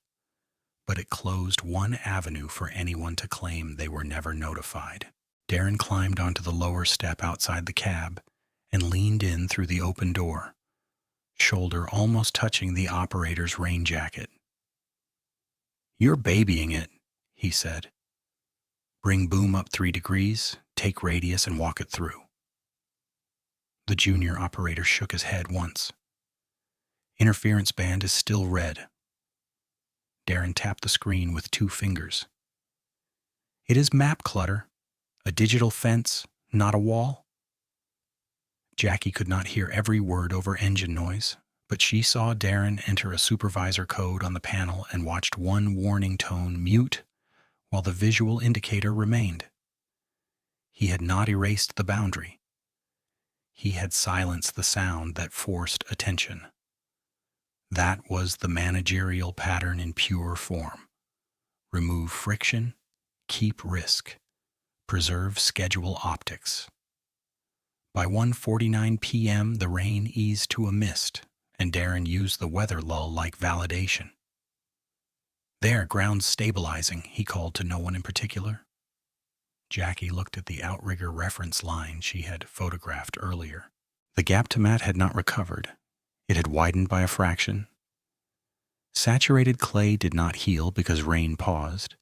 but it closed one avenue for anyone to claim they were never notified. Darren climbed onto the lower step outside the cab and leaned in through the open door, shoulder almost touching the operator's rain jacket. "You're babying it," he said. "Bring boom up 3 degrees, take radius, and walk it through." The junior operator shook his head once. "Interference band is still red." Darren tapped the screen with 2 fingers. "It is map clutter. A digital fence, not a wall? Jackie could not hear every word over engine noise, but she saw Darren enter a supervisor code on the panel and watched one warning tone mute while the visual indicator remained. He had not erased the boundary. He had silenced the sound that forced attention. That was the managerial pattern in pure form. Remove friction, keep risk, preserve schedule optics. By 1:49 p.m., the rain eased to a mist, and Darren used the weather lull like validation. "There, ground's stabilizing," he called to no one in particular. Jackie looked at the outrigger reference line she had photographed earlier. The gap to mat had not recovered. It had widened by a fraction. Saturated clay did not heal because rain paused.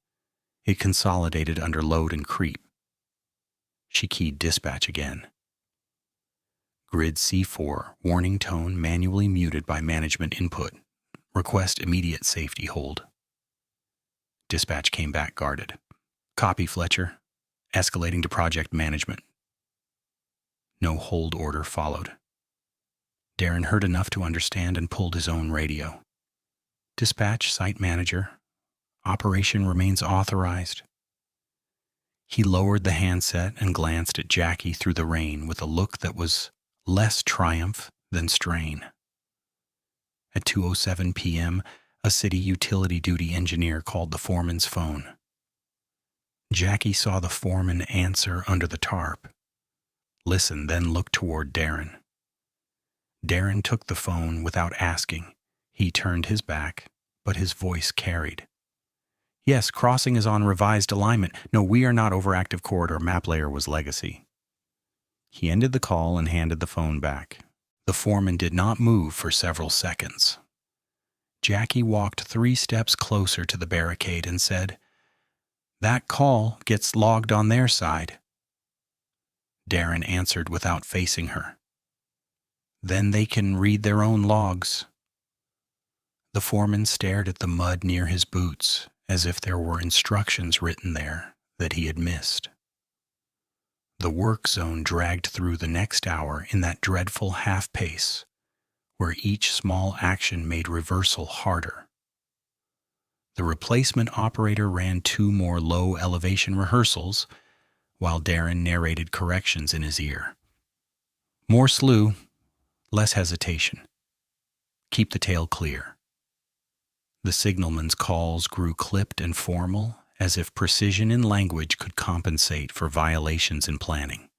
It consolidated under load and creep. She keyed dispatch again. Grid C4, warning tone manually muted by management input. Request immediate safety hold. Dispatch came back guarded. "Copy, Fletcher. Escalating to project management." No hold order followed. Darren heard enough to understand and pulled his own radio. "Dispatch, site manager. Operation remains authorized." He lowered the handset and glanced at Jackie through the rain with a look that was less triumph than strain. At 2:07 p.m., a city utility duty engineer called the foreman's phone. Jackie saw the foreman answer under the tarp. Listen, then look toward Darren. Darren took the phone without asking. He turned his back, but his voice carried. "Yes, crossing is on revised alignment. No, we are not overactive corridor. Map layer was legacy." He ended the call and handed the phone back. The foreman did not move for several seconds. Jackie walked 3 steps closer to the barricade and said, "That call gets logged on their side." Darren answered without facing her. "Then they can read their own logs." The foreman stared at the mud near his boots as if there were instructions written there that he had missed. The work zone dragged through the next hour in that dreadful half-pace, where each small action made reversal harder. The replacement operator ran 2 more low-elevation rehearsals, while Darren narrated corrections in his ear. "More slew, less hesitation. Keep the tail clear." The signalman's calls grew clipped and formal, as if precision in language could compensate for violations in planning.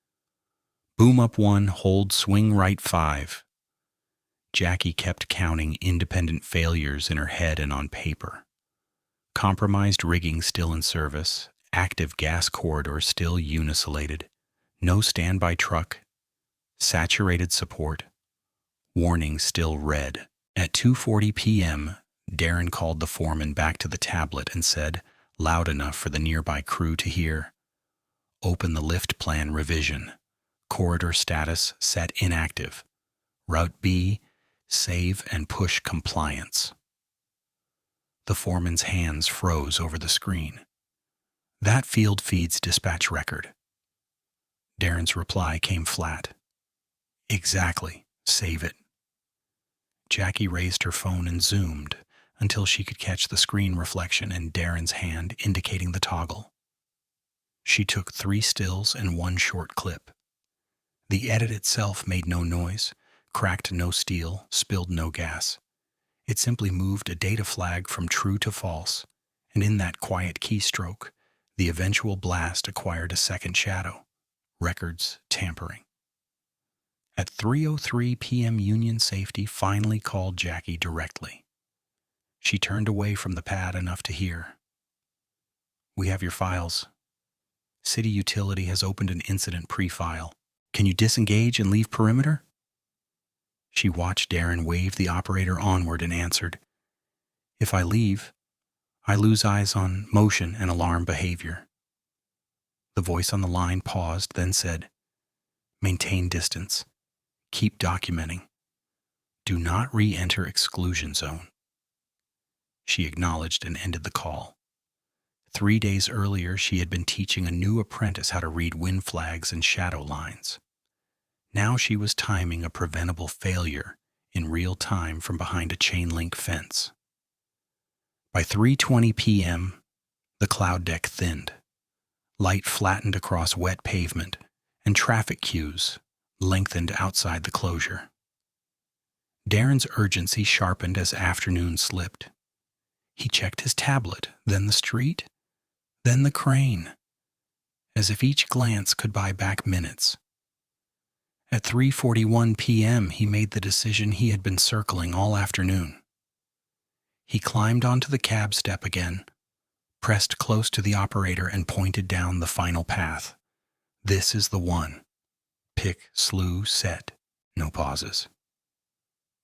"Boom up 1, hold swing right 5. Jackie kept counting independent failures in her head and on paper. Compromised rigging still in service, active gas corridor still unisolated, no standby truck, saturated support, warning still red. At 2:40 p.m., Darren called the foreman back to the tablet and said, loud enough for the nearby crew to hear, "Open the lift plan revision. Corridor status set inactive. Route B, save and push compliance." The foreman's hands froze over the screen. "That field feeds dispatch record." Darren's reply came flat. "Exactly. Save it." Jackie raised her phone and zoomed until she could catch the screen reflection and Darren's hand indicating the toggle. She took 3 stills and 1 short clip. The edit itself made no noise, cracked no steel, spilled no gas. It simply moved a data flag from true to false, and in that quiet keystroke, the eventual blast acquired a second shadow: records tampering. At 3:03 p.m. Union Safety finally called Jackie directly. She turned away from the pad enough to hear. "We have your files. City Utility has opened an incident pre-file. Can you disengage and leave perimeter?" She watched Darren wave the operator onward and answered, "If I leave, I lose eyes on motion and alarm behavior." The voice on the line paused, then said, "Maintain distance. Keep documenting. Do not re-enter exclusion zone." She acknowledged and ended the call. 3 days earlier, she had been teaching a new apprentice how to read wind flags and shadow lines. Now she was timing a preventable failure in real time from behind a chain-link fence. By 3:20 p.m., the cloud deck thinned. Light flattened across wet pavement, and traffic queues lengthened outside the closure. Darren's urgency sharpened as afternoon slipped. He checked his tablet, then the street, then the crane, as if each glance could buy back minutes. At 3:41 p.m., he made the decision he had been circling all afternoon. He climbed onto the cab step again, pressed close to the operator, and pointed down the final path. This is the one. Pick, slew, set. No pauses.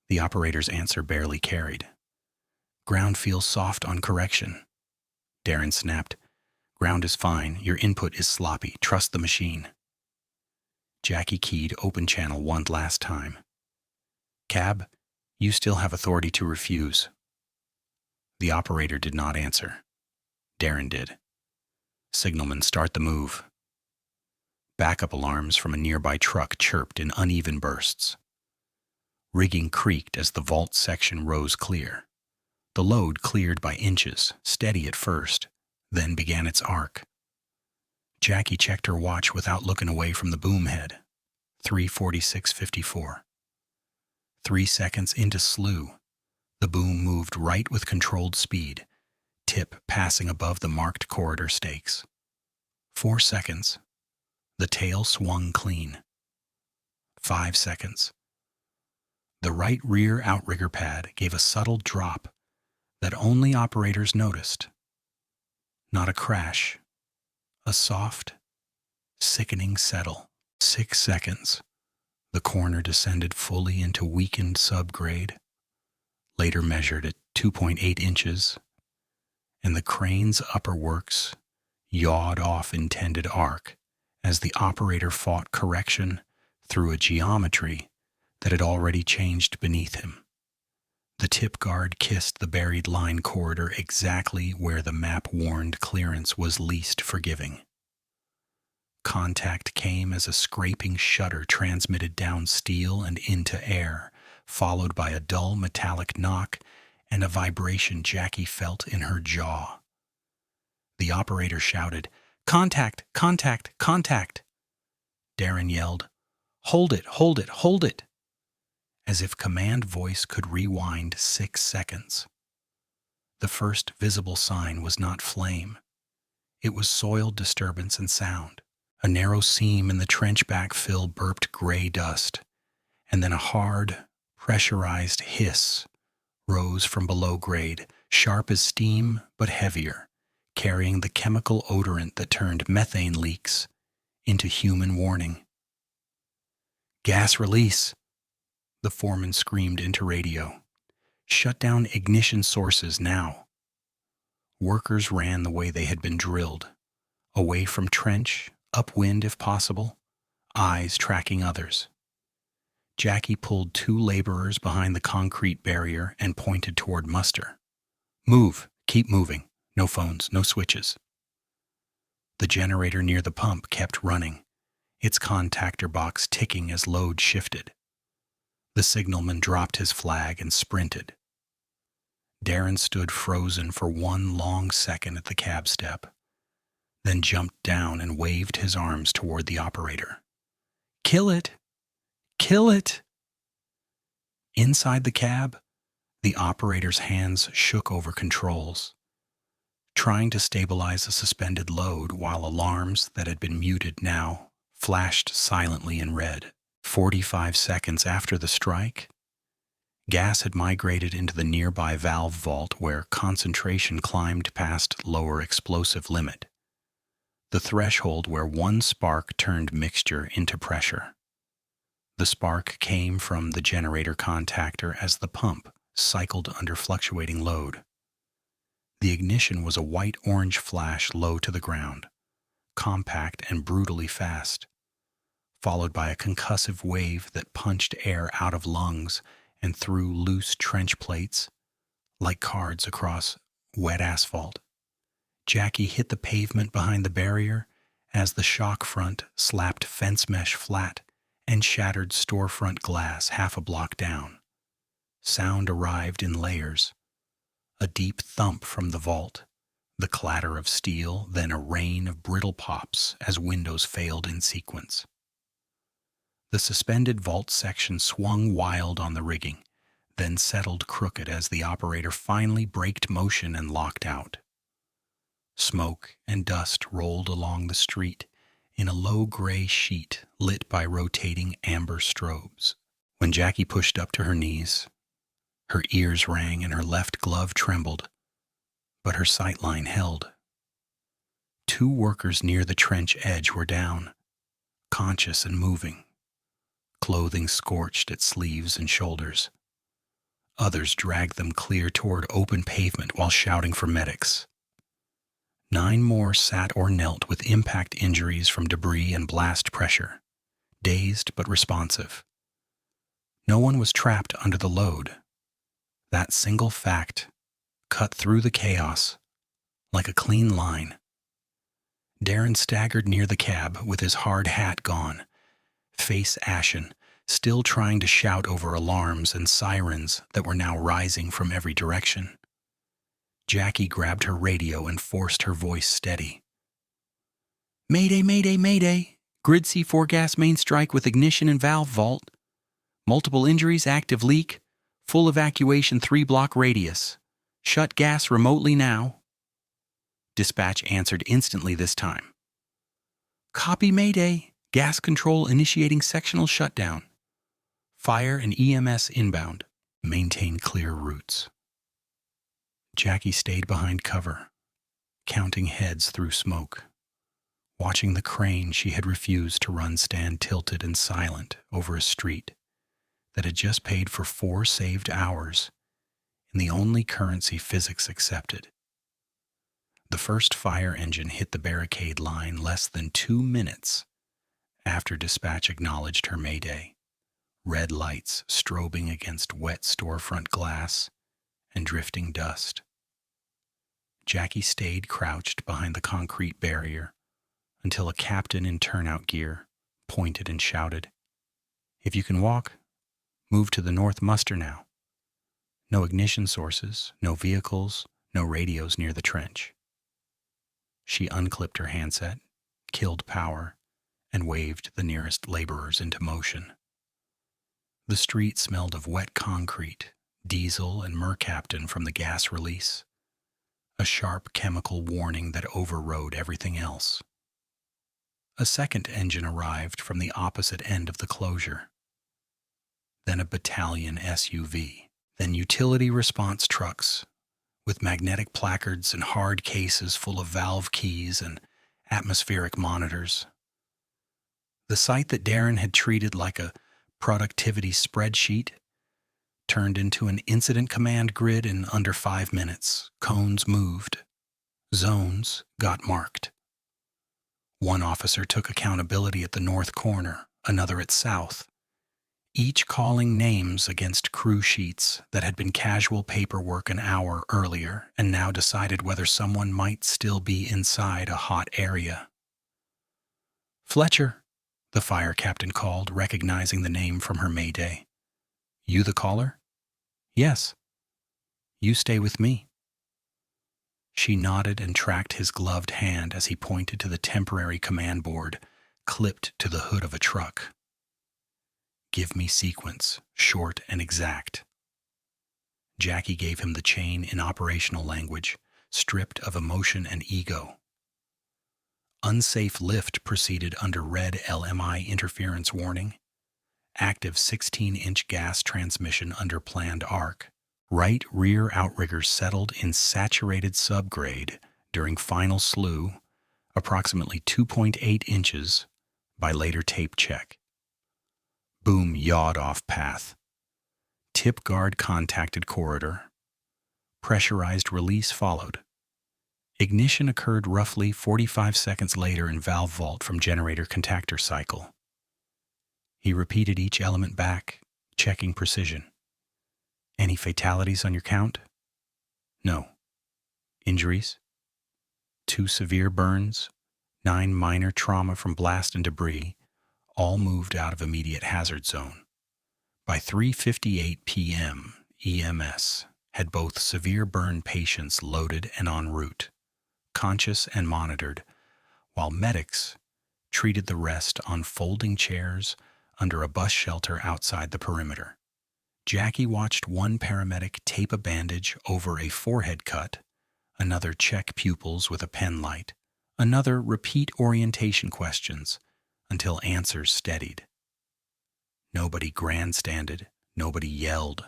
The operator's answer barely carried. Ground feels soft on correction. Darren snapped. Ground is fine. Your input is sloppy. Trust the machine. Jackie keyed open channel one last time. Cab, you still have authority to refuse. The operator did not answer. Darren did. Signalman, start the move. Backup alarms from a nearby truck chirped in uneven bursts. Rigging creaked as the vault section rose clear. The load cleared by inches, steady at first, then began its arc. Jackie checked her watch without looking away from the boom head. 3:46:54. 3 seconds into slew, the boom moved right with controlled speed, tip passing above the marked corridor stakes. 4 seconds. The tail swung clean. 5 seconds. The right rear outrigger pad gave a subtle drop that only operators noticed. Not a crash. A soft, sickening settle. 6 seconds. The corner descended fully into weakened subgrade, later measured at 2.8 inches, and the crane's upper works yawed off intended arc as the operator fought correction through a geometry that had already changed beneath him. The tip guard kissed the buried line corridor exactly where the map-warned clearance was least forgiving. Contact came as a scraping shudder transmitted down steel and into air, followed by a dull metallic knock and a vibration Jackie felt in her jaw. The operator shouted, "Contact! Contact! Contact!" Darren yelled, "Hold it! Hold it! Hold it!" as if command voice could rewind 6 seconds. The first visible sign was not flame. It was soil disturbance and sound. A narrow seam in the trench backfill burped gray dust, and then a hard, pressurized hiss rose from below grade, sharp as steam but heavier, carrying the chemical odorant that turned methane leaks into human warning. "Gas release!" the foreman screamed into radio. "Shut down ignition sources now." Workers ran the way they had been drilled, away from trench, upwind if possible, eyes tracking others. Jackie pulled 2 laborers behind the concrete barrier and pointed toward Muster. "Move, keep moving. No phones, no switches." The generator near the pump kept running, its contactor box ticking as load shifted. The signalman dropped his flag and sprinted. Darren stood frozen for one long second at the cab step, then jumped down and waved his arms toward the operator. "Kill it! Kill it!" Inside the cab, the operator's hands shook over controls, trying to stabilize a suspended load while alarms that had been muted now flashed silently in red. 45 seconds after the strike, gas had migrated into the nearby valve vault where concentration climbed past lower explosive limit, the threshold where one spark turned mixture into pressure. The spark came from the generator contactor as the pump cycled under fluctuating load. The ignition was a white-orange flash low to the ground, compact and brutally fast, followed by a concussive wave that punched air out of lungs and through loose trench plates like cards across wet asphalt. Jackie hit the pavement behind the barrier as the shock front slapped fence mesh flat and shattered storefront glass half a block down. Sound arrived in layers. A deep thump from the vault, the clatter of steel, then a rain of brittle pops as windows failed in sequence. The suspended vault section swung wild on the rigging, then settled crooked as the operator finally braked motion and locked out. Smoke and dust rolled along the street in a low gray sheet lit by rotating amber strobes. When Jackie pushed up to her knees, her ears rang and her left glove trembled, but her sightline held. 2 workers near the trench edge were down, conscious and moving, clothing scorched at sleeves and shoulders. Others dragged them clear toward open pavement while shouting for medics. 9 more sat or knelt with impact injuries from debris and blast pressure, dazed but responsive. No one was trapped under the load. That single fact cut through the chaos like a clean line. Darren staggered near the cab with his hard hat gone, face ashen, still trying to shout over alarms and sirens that were now rising from every direction. Jackie grabbed her radio and forced her voice steady. "Mayday, mayday, mayday! Grid C4 gas main strike with ignition and valve vault. Multiple injuries, active leak. Full evacuation 3-block radius. Shut gas remotely now." Dispatch answered instantly this time. "Copy mayday. Gas control initiating sectional shutdown. Fire and EMS inbound. Maintain clear routes." Jackie stayed behind cover, counting heads through smoke, watching the crane she had refused to run stand tilted and silent over a street that had just paid for 4 saved hours in the only currency physics accepted. The first fire engine hit the barricade line less than 2 minutes after dispatch acknowledged her mayday, red lights strobing against wet storefront glass and drifting dust. Jackie stayed crouched behind the concrete barrier until a captain in turnout gear pointed and shouted, "If you can walk, move to the north muster now. No ignition sources, no vehicles, no radios near the trench." She unclipped her handset, killed power, and waved the nearest laborers into motion. The street smelled of wet concrete, diesel, and mercaptan from the gas release, a sharp chemical warning that overrode everything else. A second engine arrived from the opposite end of the closure. Then a battalion SUV, then utility response trucks with magnetic placards and hard cases full of valve keys and atmospheric monitors. The site that Darren had treated like a productivity spreadsheet turned into an incident command grid in under 5 minutes. Cones moved. Zones got marked. One officer took accountability at the north corner, another at south, each calling names against crew sheets that had been casual paperwork an hour earlier and now decided whether someone might still be inside a hot area. "Fletcher," the fire captain called, recognizing the name from her mayday. "You the caller?" "Yes." "You stay with me." She nodded and tracked his gloved hand as he pointed to the temporary command board clipped to the hood of a truck. "Give me sequence, short and exact." Jackie gave him the chain in operational language, stripped of emotion and ego. Unsafe lift proceeded under red LMI interference warning. Active 16-inch gas transmission under planned arc. Right rear outriggers settled in saturated subgrade during final slew, approximately 2.8 inches by later tape check. Boom yawed off path. Tip guard contacted corridor. Pressurized release followed. Ignition occurred roughly 45 seconds later in valve vault from generator contactor cycle. He repeated each element back, checking precision. "Any fatalities on your count?" "No." "Injuries?" 2 severe burns, 9 minor trauma from blast and debris, all moved out of immediate hazard zone. By 3:58 p.m., EMS had both severe burn patients loaded and en route, conscious and monitored, while medics treated the rest on folding chairs under a bus shelter outside the perimeter. Jackie watched one paramedic tape a bandage over a forehead cut, another check pupils with a pen light, another repeat orientation questions until answers steadied. Nobody grandstanded, nobody yelled.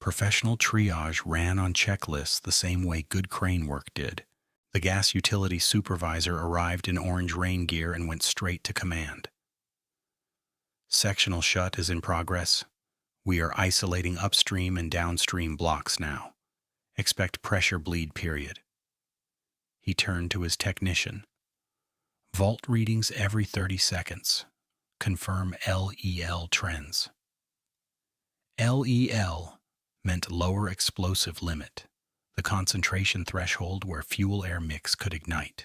Professional triage ran on checklists the same way good crane work did. The gas utility supervisor arrived in orange rain gear and went straight to command. Sectional shut is in progress. We are isolating upstream and downstream blocks now. Expect pressure bleed period. He turned to his technician. Vault readings every 30 seconds. Confirm LEL trends. LEL meant lower explosive limit, the concentration threshold where fuel-air mix could ignite.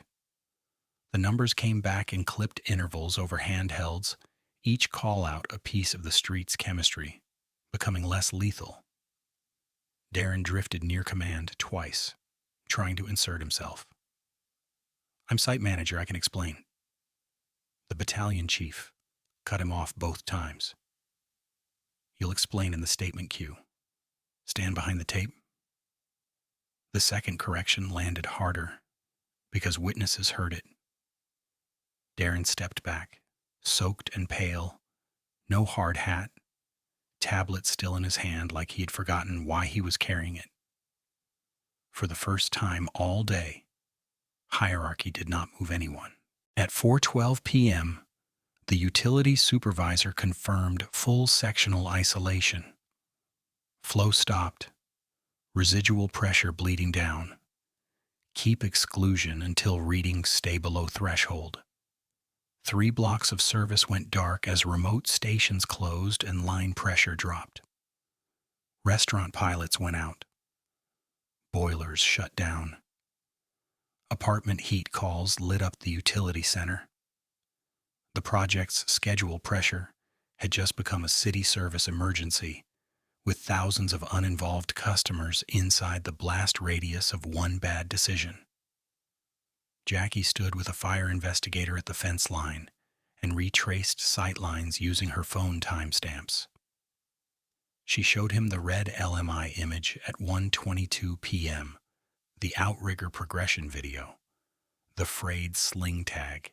The numbers came back in clipped intervals over handhelds, each call out a piece of the street's chemistry, becoming less lethal. Darren drifted near command twice, trying to insert himself. I'm site manager, I can explain. The battalion chief cut him off both times. You'll explain in the statement queue. Stand behind the tape. The second correction landed harder because witnesses heard it. Darren stepped back, soaked and pale, no hard hat, tablet still in his hand like he had forgotten why he was carrying it. For the first time all day, hierarchy did not move anyone. At 4:12 p.m., the utility supervisor confirmed full sectional isolation. Flow stopped, residual pressure bleeding down. Keep exclusion until readings stay below threshold. 3 blocks of service went dark as remote stations closed and line pressure dropped. Restaurant pilots went out. Boilers shut down. Apartment heat calls lit up the utility center. The project's schedule pressure had just become a city service emergency, with thousands of uninvolved customers inside the blast radius of one bad decision. Jackie stood with a fire investigator at the fence line and retraced sight lines using her phone timestamps. She showed him the red LMI image at 1:22 p.m., the outrigger progression video, the frayed sling tag,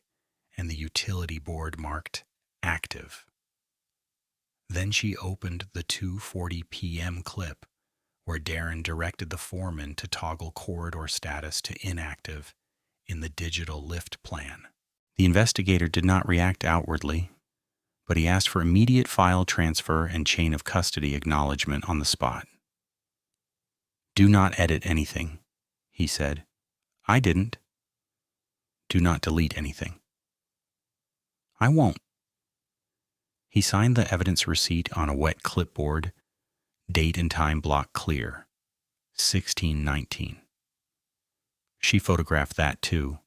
and the utility board marked active. Then she opened the 2:40 p.m. clip where Darren directed the foreman to toggle corridor status to inactive in the digital lift plan. The investigator did not react outwardly, but he asked for immediate file transfer and chain of custody acknowledgement on the spot. Do not edit anything, he said. I didn't. Do not delete anything. I won't. He signed the evidence receipt on a wet clipboard, date and time block clear, 1619. She photographed that too.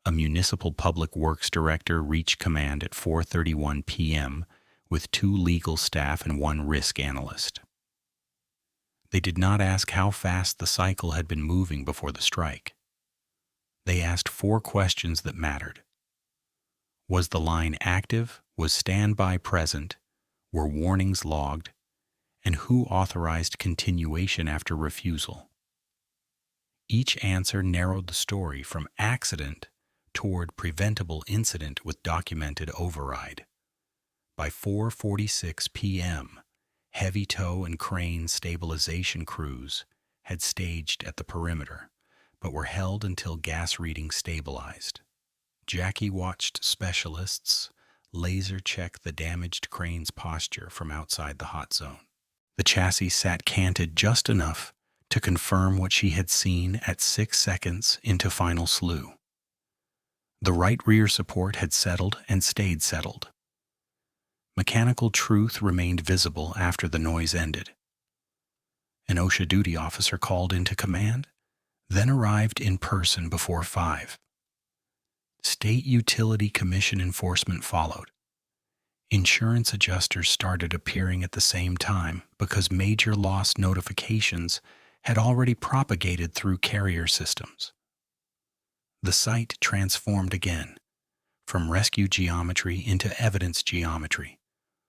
A municipal public works director reached command at 4:31 p.m. with 2 legal staff and 1 risk analyst. They did not ask how fast the cycle had been moving before the strike. They asked 4 questions that mattered. Was the line active? Was standby present? Were warnings logged? And who authorized continuation after refusal? Each answer narrowed the story from accident toward preventable incident with documented override. By 4:46 p.m., heavy tow and crane stabilization crews had staged at the perimeter, but were held until gas readings stabilized. Jackie watched specialists laser check the damaged crane's posture from outside the hot zone. The chassis sat canted just enough to confirm what she had seen at 6 seconds into final slew. The right rear support had settled and stayed settled. Mechanical truth remained visible after the noise ended. An OSHA duty officer called into command, then arrived in person before 5. State Utility Commission enforcement followed. Insurance adjusters started appearing at the same time because major loss notifications had already propagated through carrier systems. The site transformed again, from rescue geometry into evidence geometry.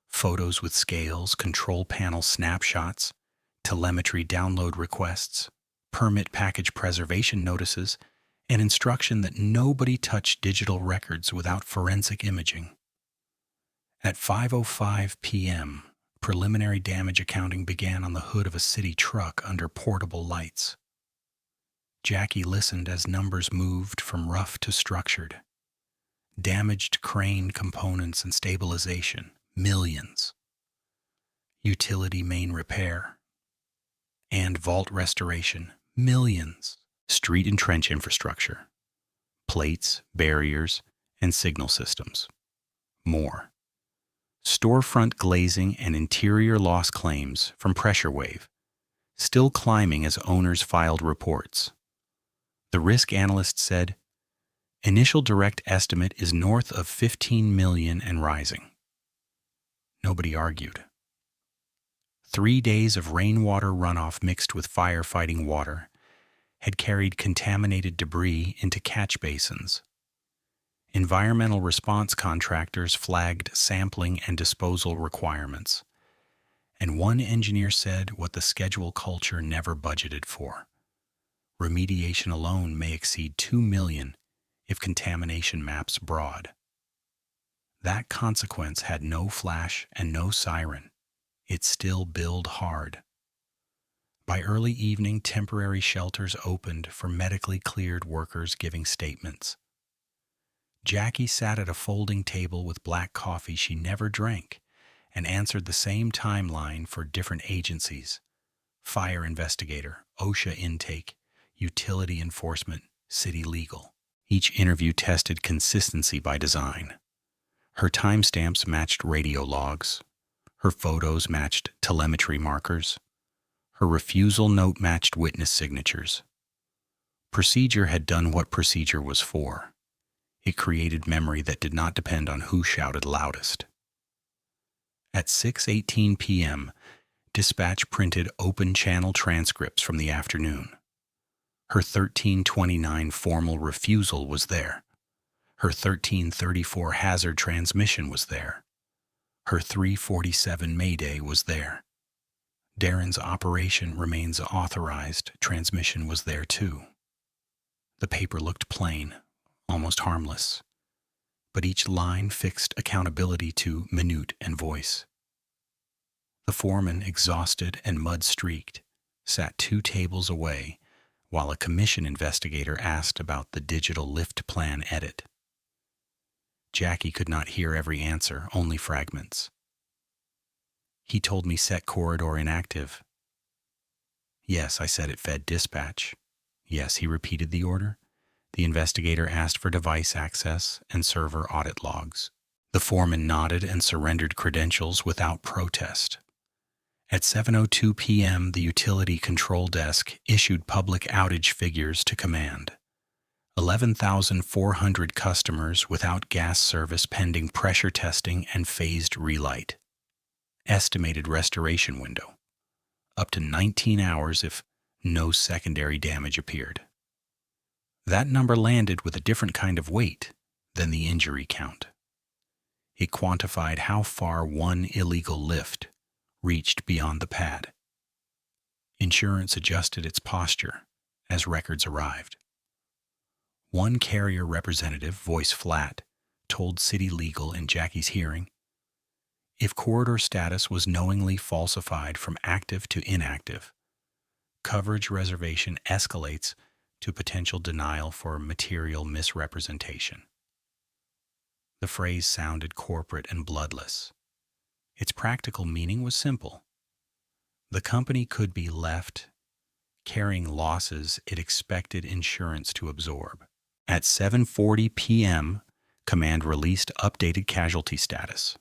Photos with scales, control panel snapshots, telemetry download requests, permit package preservation notices, and instruction that nobody touch digital records without forensic imaging. At 5:05 p.m., preliminary damage accounting began on the hood of a city truck under portable lights. Jackie listened as numbers moved from rough to structured. Damaged crane components and stabilization, millions. Utility main repair and vault restoration, millions. Street and trench infrastructure, plates, barriers, and signal systems, more. Storefront glazing and interior loss claims from Pressure Wave, still climbing as owners filed reports. The risk analyst said, initial direct estimate is north of $15 million and rising. Nobody argued. 3 days of rainwater runoff mixed with firefighting water had carried contaminated debris into catch basins. Environmental response contractors flagged sampling and disposal requirements, and one engineer said what the schedule culture never budgeted for. Remediation alone may exceed $2 million if contamination maps broad. That consequence had no flash and no siren. It still billed hard. By early evening, temporary shelters opened for medically cleared workers giving statements. Jackie sat at a folding table with black coffee she never drank and answered the same timeline for different agencies: fire investigator, OSHA intake, utility enforcement, city legal. Each interview tested consistency by design. Her timestamps matched radio logs. Her photos matched telemetry markers. Her refusal note matched witness signatures. Procedure had done what procedure was for. It created memory that did not depend on who shouted loudest. At 6:18 p.m., dispatch printed open channel transcripts from the afternoon. Her 1329 formal refusal was there. Her 1334 hazard transmission was there. Her 347 Mayday was there. Darren's operation remains authorized transmission was there too. The paper looked plain, almost harmless, but each line fixed accountability to minute and voice. The foreman, exhausted and mud-streaked, sat 2 tables away while a commission investigator asked about the digital lift plan edit. Jackie could not hear every answer, only fragments. He told me set corridor inactive. Yes, I said it fed dispatch. Yes, he repeated the order. The investigator asked for device access and server audit logs. The foreman nodded and surrendered credentials without protest. At 7:02 p.m., the utility control desk issued public outage figures to command. 11,400 customers without gas service pending pressure testing and phased relight. Estimated restoration window: up to 19 hours if no secondary damage appeared. That number landed with a different kind of weight than the injury count. It quantified how far one illegal lift reached beyond the pad. Insurance adjusted its posture as records arrived. One carrier representative, voice flat, told City Legal in Jackie's hearing, if corridor status was knowingly falsified from active to inactive, coverage reservation escalates to potential denial for material misrepresentation. The phrase sounded corporate and bloodless. Its practical meaning was simple. The company could be left carrying losses it expected insurance to absorb. At 7:40 p.m., Command released updated casualty status.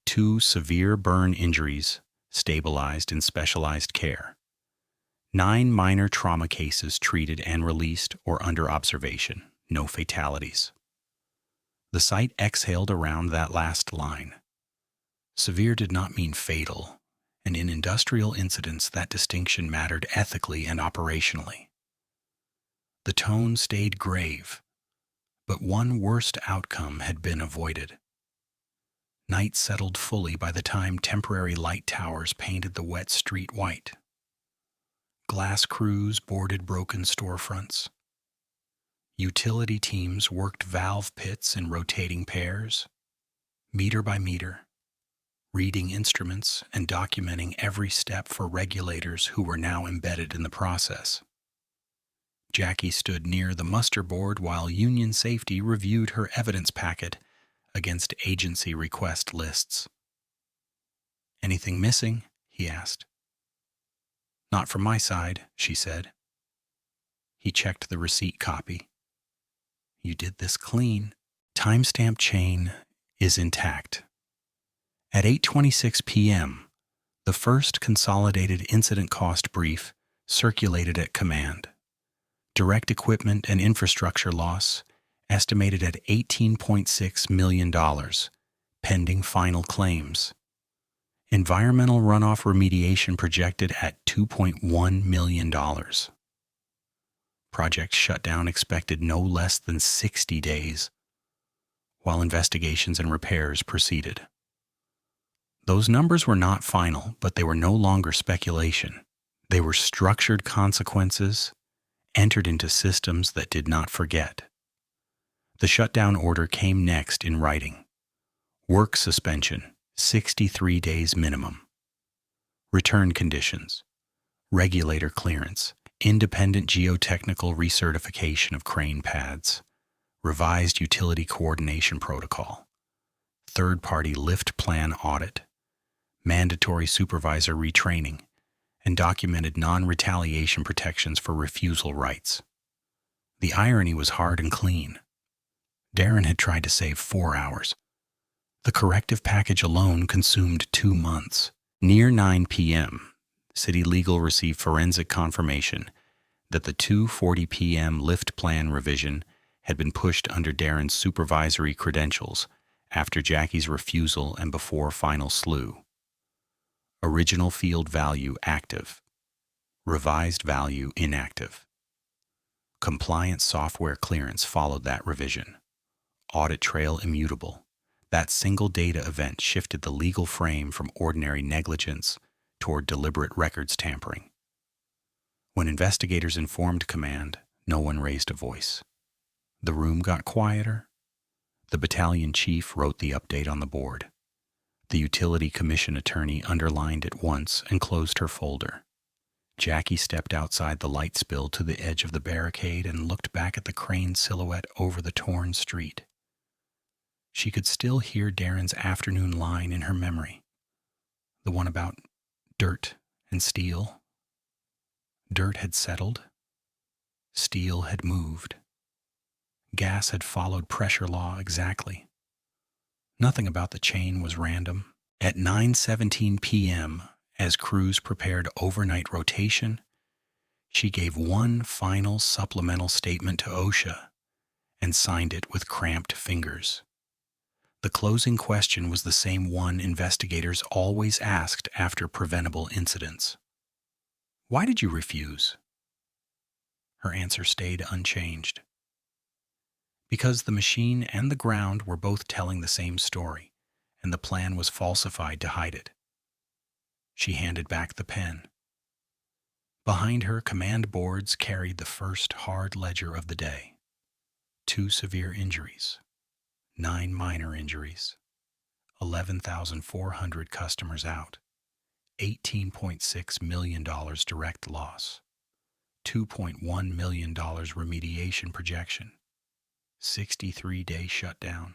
2 severe burn injuries stabilized in specialized care. 9 minor trauma cases treated and released or under observation. No fatalities. The site exhaled around that last line. Severe did not mean fatal, and in industrial incidents that distinction mattered ethically and operationally. The tone stayed grave, but one worst outcome had been avoided. Night settled fully by the time temporary light towers painted the wet street white. Glass crews boarded broken storefronts. Utility teams worked valve pits in rotating pairs, meter by meter, reading instruments and documenting every step for regulators who were now embedded in the process. Jackie stood near the muster board while Union Safety reviewed her evidence packet against agency request lists. "Anything missing?" he asked. "Not from my side," she said. He checked the receipt copy. "You did this clean." Timestamp chain is intact. At 8:26 p.m., the first consolidated incident cost brief circulated at command. Direct equipment and infrastructure loss estimated at $18.6 million, pending final claims. Environmental runoff remediation projected at $2.1 million. Project shutdown expected no less than 60 days, while investigations and repairs proceeded. Those numbers were not final, but they were no longer speculation. They were structured consequences entered into systems that did not forget. The shutdown order came next in writing. Work suspension, 63 days minimum. Return conditions, regulator clearance, independent geotechnical recertification of crane pads, revised utility coordination protocol, third-party lift plan audit, mandatory supervisor retraining, and documented non-retaliation protections for refusal rights. The irony was hard and clean. Darren had tried to save 4 hours. The corrective package alone consumed 2 months. Near 9 p.m., City Legal received forensic confirmation that the 2:40 p.m. lift plan revision had been pushed under Darren's supervisory credentials after Jackie's refusal and before final slew. Original field value active. Revised value inactive. Compliance software clearance followed that revision. Audit trail immutable. That single data event shifted the legal frame from ordinary negligence toward deliberate records tampering. When investigators informed command, no one raised a voice. The room got quieter. The battalion chief wrote the update on the board. The utility commission attorney underlined it once and closed her folder. Jackie stepped outside the light spill to the edge of the barricade and looked back at the crane silhouette over the torn street. She could still hear Darren's afternoon line in her memory, the one about dirt and steel. Dirt had settled. Steel had moved. Gas had followed pressure law exactly. Nothing about the chain was random. At 9:17 p.m., as crews prepared overnight rotation, she gave one final supplemental statement to OSHA and signed it with cramped fingers. The closing question was the same one investigators always asked after preventable incidents. "Why did you refuse?" Her answer stayed unchanged. Because the machine and the ground were both telling the same story, and the plan was falsified to hide it. She handed back the pen. Behind her, command boards carried the first hard ledger of the day. 2 severe injuries, 9 minor injuries, 11,400 customers out, $18.6 million direct loss, $2.1 million remediation projection, 63-day shutdown,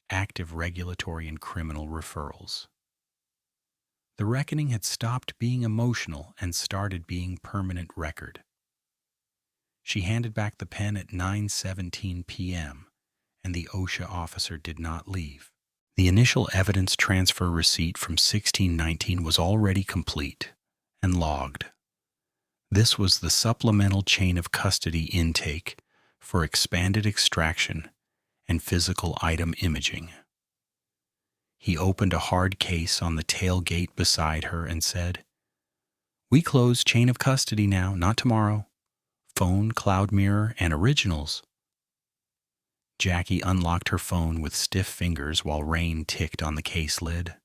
active regulatory and criminal referrals. The reckoning had stopped being emotional and started being permanent record. She handed back the pen at 9:17 p.m., and the OSHA officer did not leave. The initial evidence transfer receipt from 1619 was already complete and logged. This was the supplemental chain of custody intake for expanded extraction and physical item imaging. He opened a hard case on the tailgate beside her and said, "We close chain of custody now, not tomorrow. Phone, cloud mirror, and originals." Jackie unlocked her phone with stiff fingers while rain ticked on the case lid.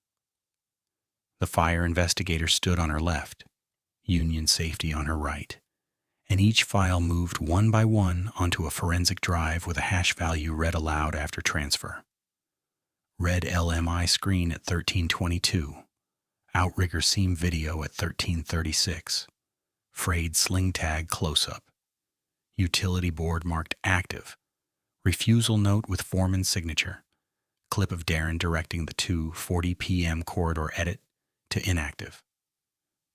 The fire investigator stood on her left, Union Safety on her right, and each file moved one by one onto a forensic drive with a hash value read aloud after transfer. Red LMI screen at 1322, outrigger seam video at 1336, frayed sling tag close-up, utility board marked active, refusal note with foreman's signature, clip of Darren directing the 2:40 p.m. corridor edit to inactive.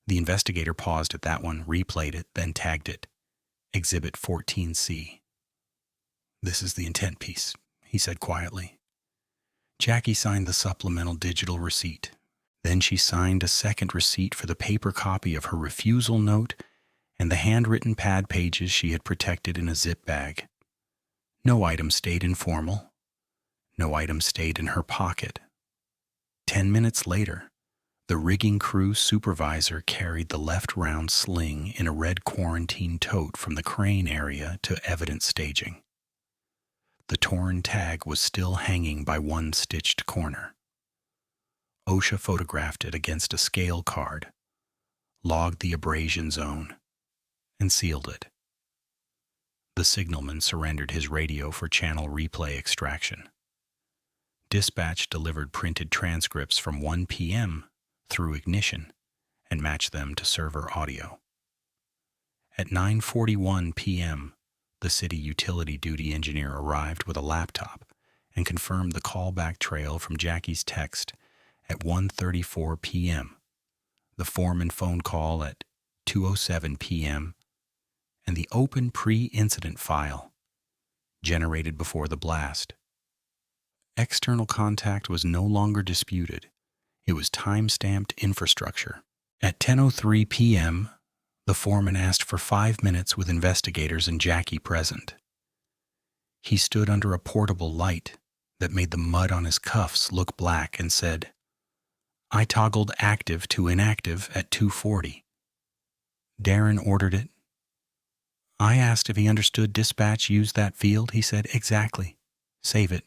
The investigator paused at that one, replayed it, then tagged it. Exhibit 14C. "This is the intent piece," he said quietly. Jackie signed the supplemental digital receipt. Then she signed a second receipt for the paper copy of her refusal note and the handwritten pad pages she had protected in a zip bag. No item stayed informal. No item stayed in her pocket. 10 minutes later, the rigging crew supervisor carried the left round sling in a red quarantine tote from the crane area to evidence staging. The torn tag was still hanging by one stitched corner. OSHA photographed it against a scale card, logged the abrasion zone, and sealed it. The signalman surrendered his radio for channel replay extraction. Dispatch delivered printed transcripts from 1 p.m. through ignition and matched them to server audio. At 9:41 p.m., the city utility duty engineer arrived with a laptop and confirmed the callback trail from Jackie's text at 1:34 p.m., the foreman phone call at 2:07 p.m., and the open pre-incident file generated before the blast. External contact was no longer disputed. It was time-stamped infrastructure. At 10:03 p.m., the foreman asked for 5 minutes with investigators and Jackie present. He stood under a portable light that made the mud on his cuffs look black and said, "I toggled active to inactive at 2:40. Darren ordered it. I asked if he understood dispatch used that field. He said, exactly. Save it."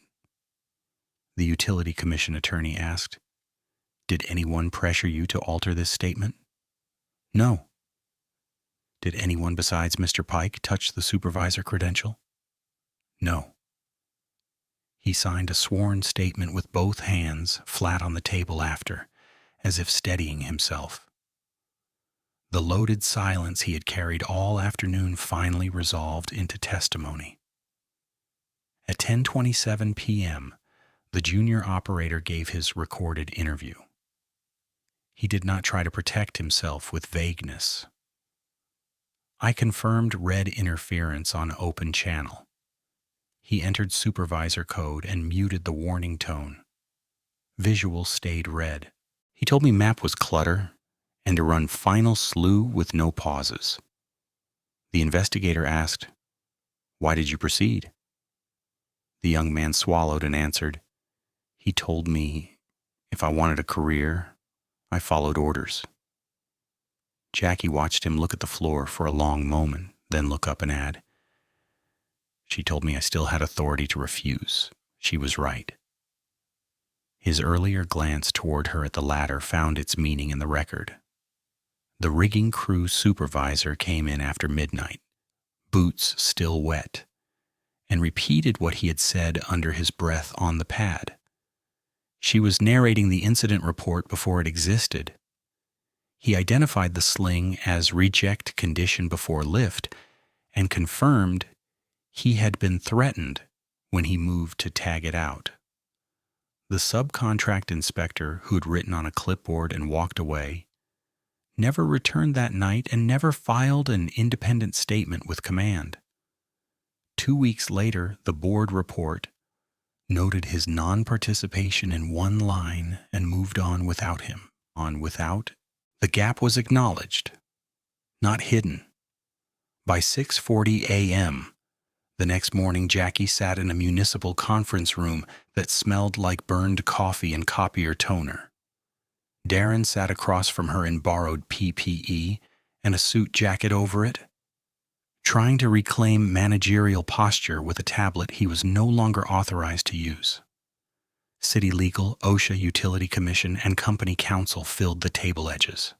The utility commission attorney asked, "Did anyone pressure you to alter this statement?" "No." "Did anyone besides Mr. Pike touch the supervisor credential?" "No." He signed a sworn statement with both hands flat on the table after, as if steadying himself. The loaded silence he had carried all afternoon finally resolved into testimony. At 10:27 p.m., the junior operator gave his recorded interview. He did not try to protect himself with vagueness. "I confirmed red interference on open channel." He entered supervisor code and muted the warning tone. Visual stayed red. He told me map was clutter and to run final slew with no pauses. The investigator asked, "Why did you proceed?" The young man swallowed and answered, "He told me if I wanted a career, I followed orders." Jackie watched him look at the floor for a long moment, then look up and add, "She told me I still had authority to refuse. She was right." His earlier glance toward her at the ladder found its meaning in the record. The rigging crew supervisor came in after midnight, boots still wet, and repeated what he had said under his breath on the pad. She was narrating the incident report before it existed. He identified the sling as reject condition before lift and confirmed he had been threatened when he moved to tag it out. The subcontract inspector, who'd written on a clipboard and walked away, never returned that night and never filed an independent statement with command. 2 weeks later, the board report noted his non-participation in one line and moved on without him. The gap was acknowledged, not hidden. By 6:40 a.m., the next morning, Jackie sat in a municipal conference room that smelled like burned coffee and copier toner. Darren sat across from her in borrowed PPE and a suit jacket over it, trying to reclaim managerial posture with a tablet he was no longer authorized to use. City Legal, OSHA Utility Commission, and Company Counsel filled the table edges.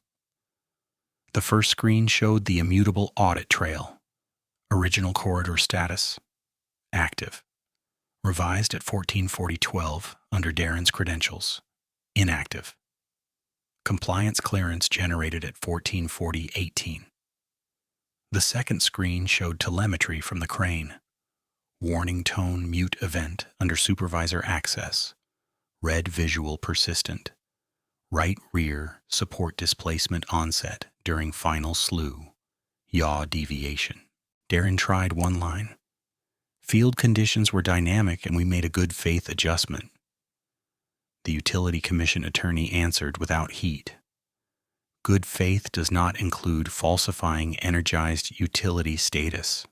The first screen showed the immutable audit trail. Original corridor status, active. Revised at 14/40/12 under Darren's credentials, inactive. Compliance clearance generated at 14/40/18. The second screen showed telemetry from the crane. Warning tone mute event under supervisor access. Red visual persistent. Right rear support displacement onset during final slew. Yaw deviation. Darren tried one line. Field conditions were dynamic and we made a good faith adjustment. The Utility Commission attorney answered without heat. Good faith does not include falsifying energized utility status.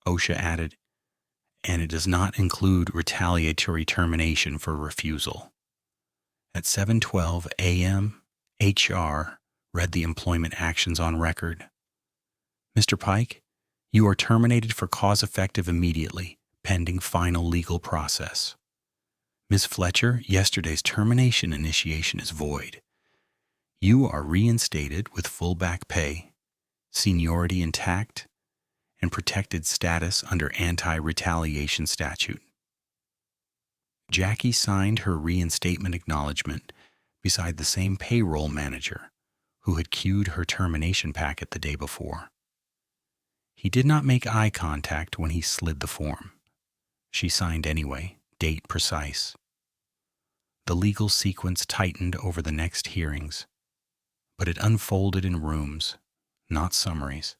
OSHA added, and it does not include retaliatory termination for refusal. At 7:12 a.m., HR read the employment actions on record. Mr. Pike, you are terminated for cause effective immediately, pending final legal process. Ms. Fletcher, yesterday's termination initiation is void. You are reinstated with full back pay, seniority intact, and protected status under anti-retaliation statute. Jackie signed her reinstatement acknowledgement beside the same payroll manager who had queued her termination packet the day before. He did not make eye contact when he slid the form. She signed anyway, date precise. The legal sequence tightened over the next hearings, but it unfolded in rooms, not summaries.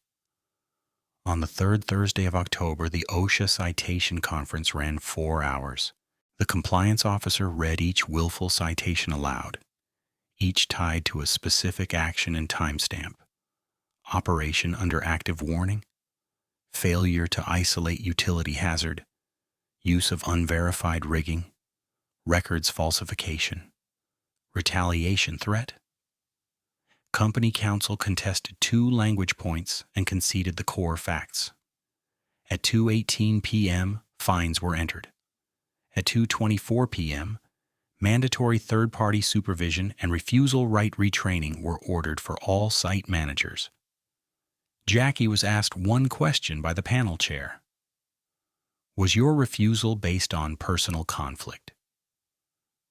On the third Thursday of October, the OSHA citation conference ran 4 hours. The compliance officer read each willful citation aloud, each tied to a specific action and timestamp. Operation under active warning, failure to isolate utility hazard, use of unverified rigging, records falsification, retaliation threat. Company counsel contested 2 language points and conceded the core facts. At 2:18 p.m., fines were entered. At 2:24 p.m., mandatory third-party supervision and refusal right retraining were ordered for all site managers. Jackie was asked one question by the panel chair. Was your refusal based on personal conflict?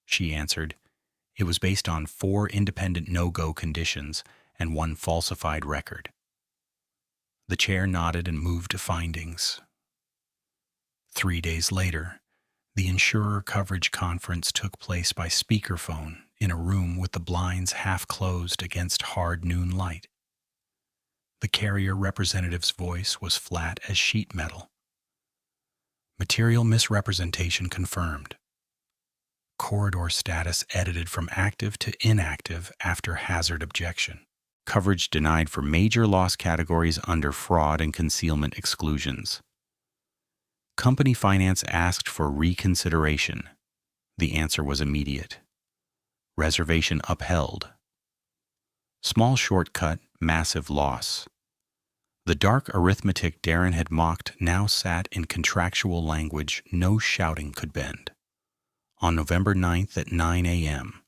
She answered, it was based on 4 independent no-go conditions and 1 falsified record. The chair nodded and moved to findings. 3 days later, the insurer coverage conference took place by speakerphone in a room with the blinds half closed against hard noon light. The carrier representative's voice was flat as sheet metal. Material misrepresentation confirmed. Corridor status edited from active to inactive after hazard objection. Coverage denied for major loss categories under fraud and concealment exclusions. Company finance asked for reconsideration. The answer was immediate. Reservation upheld. Small shortcut, massive loss. The dark arithmetic Darren had mocked now sat in contractual language no shouting could bend. On November 9th at 9 a.m.,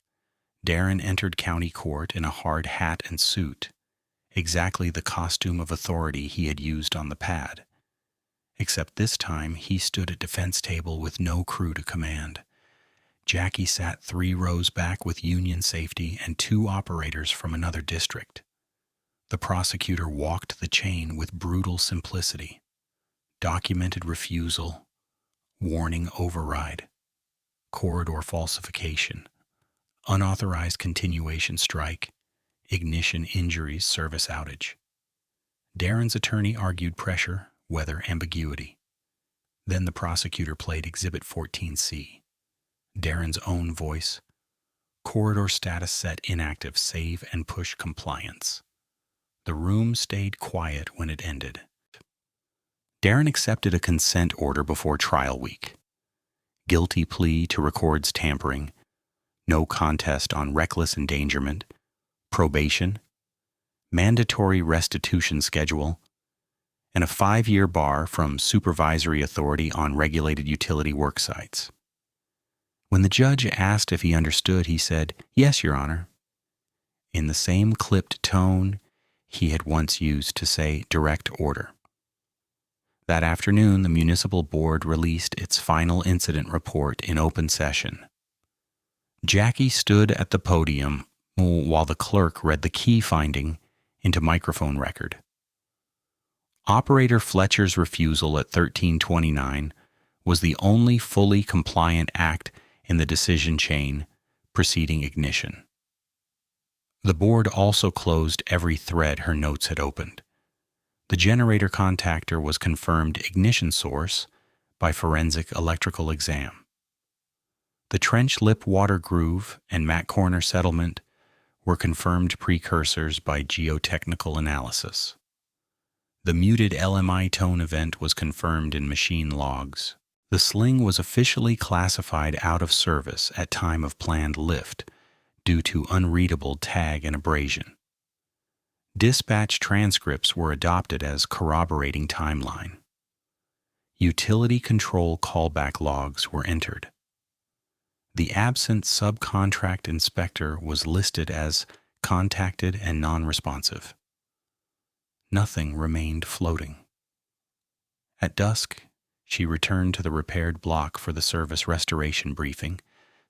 Darren entered county court in a hard hat and suit, exactly the costume of authority he had used on the pad. Except this time he stood at defense table with no crew to command. Jackie sat 3 rows back with union safety and 2 operators from another district. The prosecutor walked the chain with brutal simplicity. Documented refusal, warning override, corridor falsification, unauthorized continuation strike, ignition injuries service outage. Darren's attorney argued pressure, weather ambiguity. Then the prosecutor played Exhibit 14C. Darren's own voice. Corridor status set inactive, save and push compliance. The room stayed quiet when it ended. Darren accepted a consent order before trial week. Guilty plea to records tampering, no contest on reckless endangerment, probation, mandatory restitution schedule, and a 5-year bar from supervisory authority on regulated utility work sites. When the judge asked if he understood, he said, "Yes, Your Honor," in the same clipped tone he had once used to say direct order. That afternoon, the municipal board released its final incident report in open session. Jackie stood at the podium while the clerk read the key finding into microphone record. Operator Fletcher's refusal at 1329 was the only fully compliant act in the decision chain preceding ignition. The board also closed every thread her notes had opened. The generator contactor was confirmed ignition source by forensic electrical exam. The trench lip water groove and Matt Corner settlement were confirmed precursors by geotechnical analysis. The muted LMI tone event was confirmed in machine logs. The sling was officially classified out of service at time of planned lift due to unreadable tag and abrasion. Dispatch transcripts were adopted as corroborating timeline. Utility control callback logs were entered. The absent subcontract inspector was listed as contacted and non-responsive. Nothing remained floating. At dusk, she returned to the repaired block for the service restoration briefing,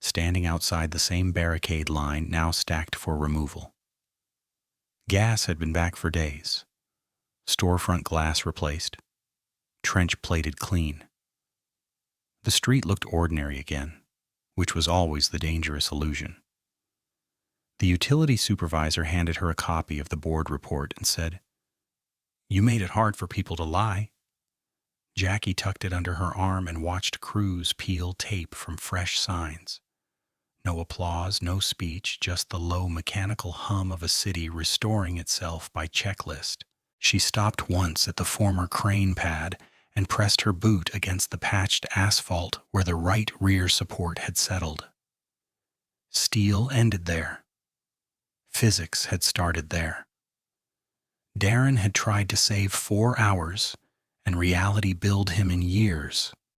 standing outside the same barricade line now stacked for removal. Gas had been back for days. Storefront glass replaced. Trench plated clean. The street looked ordinary again, which was always the dangerous illusion. The utility supervisor handed her a copy of the board report and said, "You made it hard for people to lie." Jackie tucked it under her arm and watched crews peel tape from fresh signs. No applause, no speech, just the low mechanical hum of a city restoring itself by checklist. She stopped once at the former crane pad and pressed her boot against the patched asphalt where the right rear support had settled. Steel ended there. Physics had started there. Darren had tried to save 4 hours, and reality billed him in years.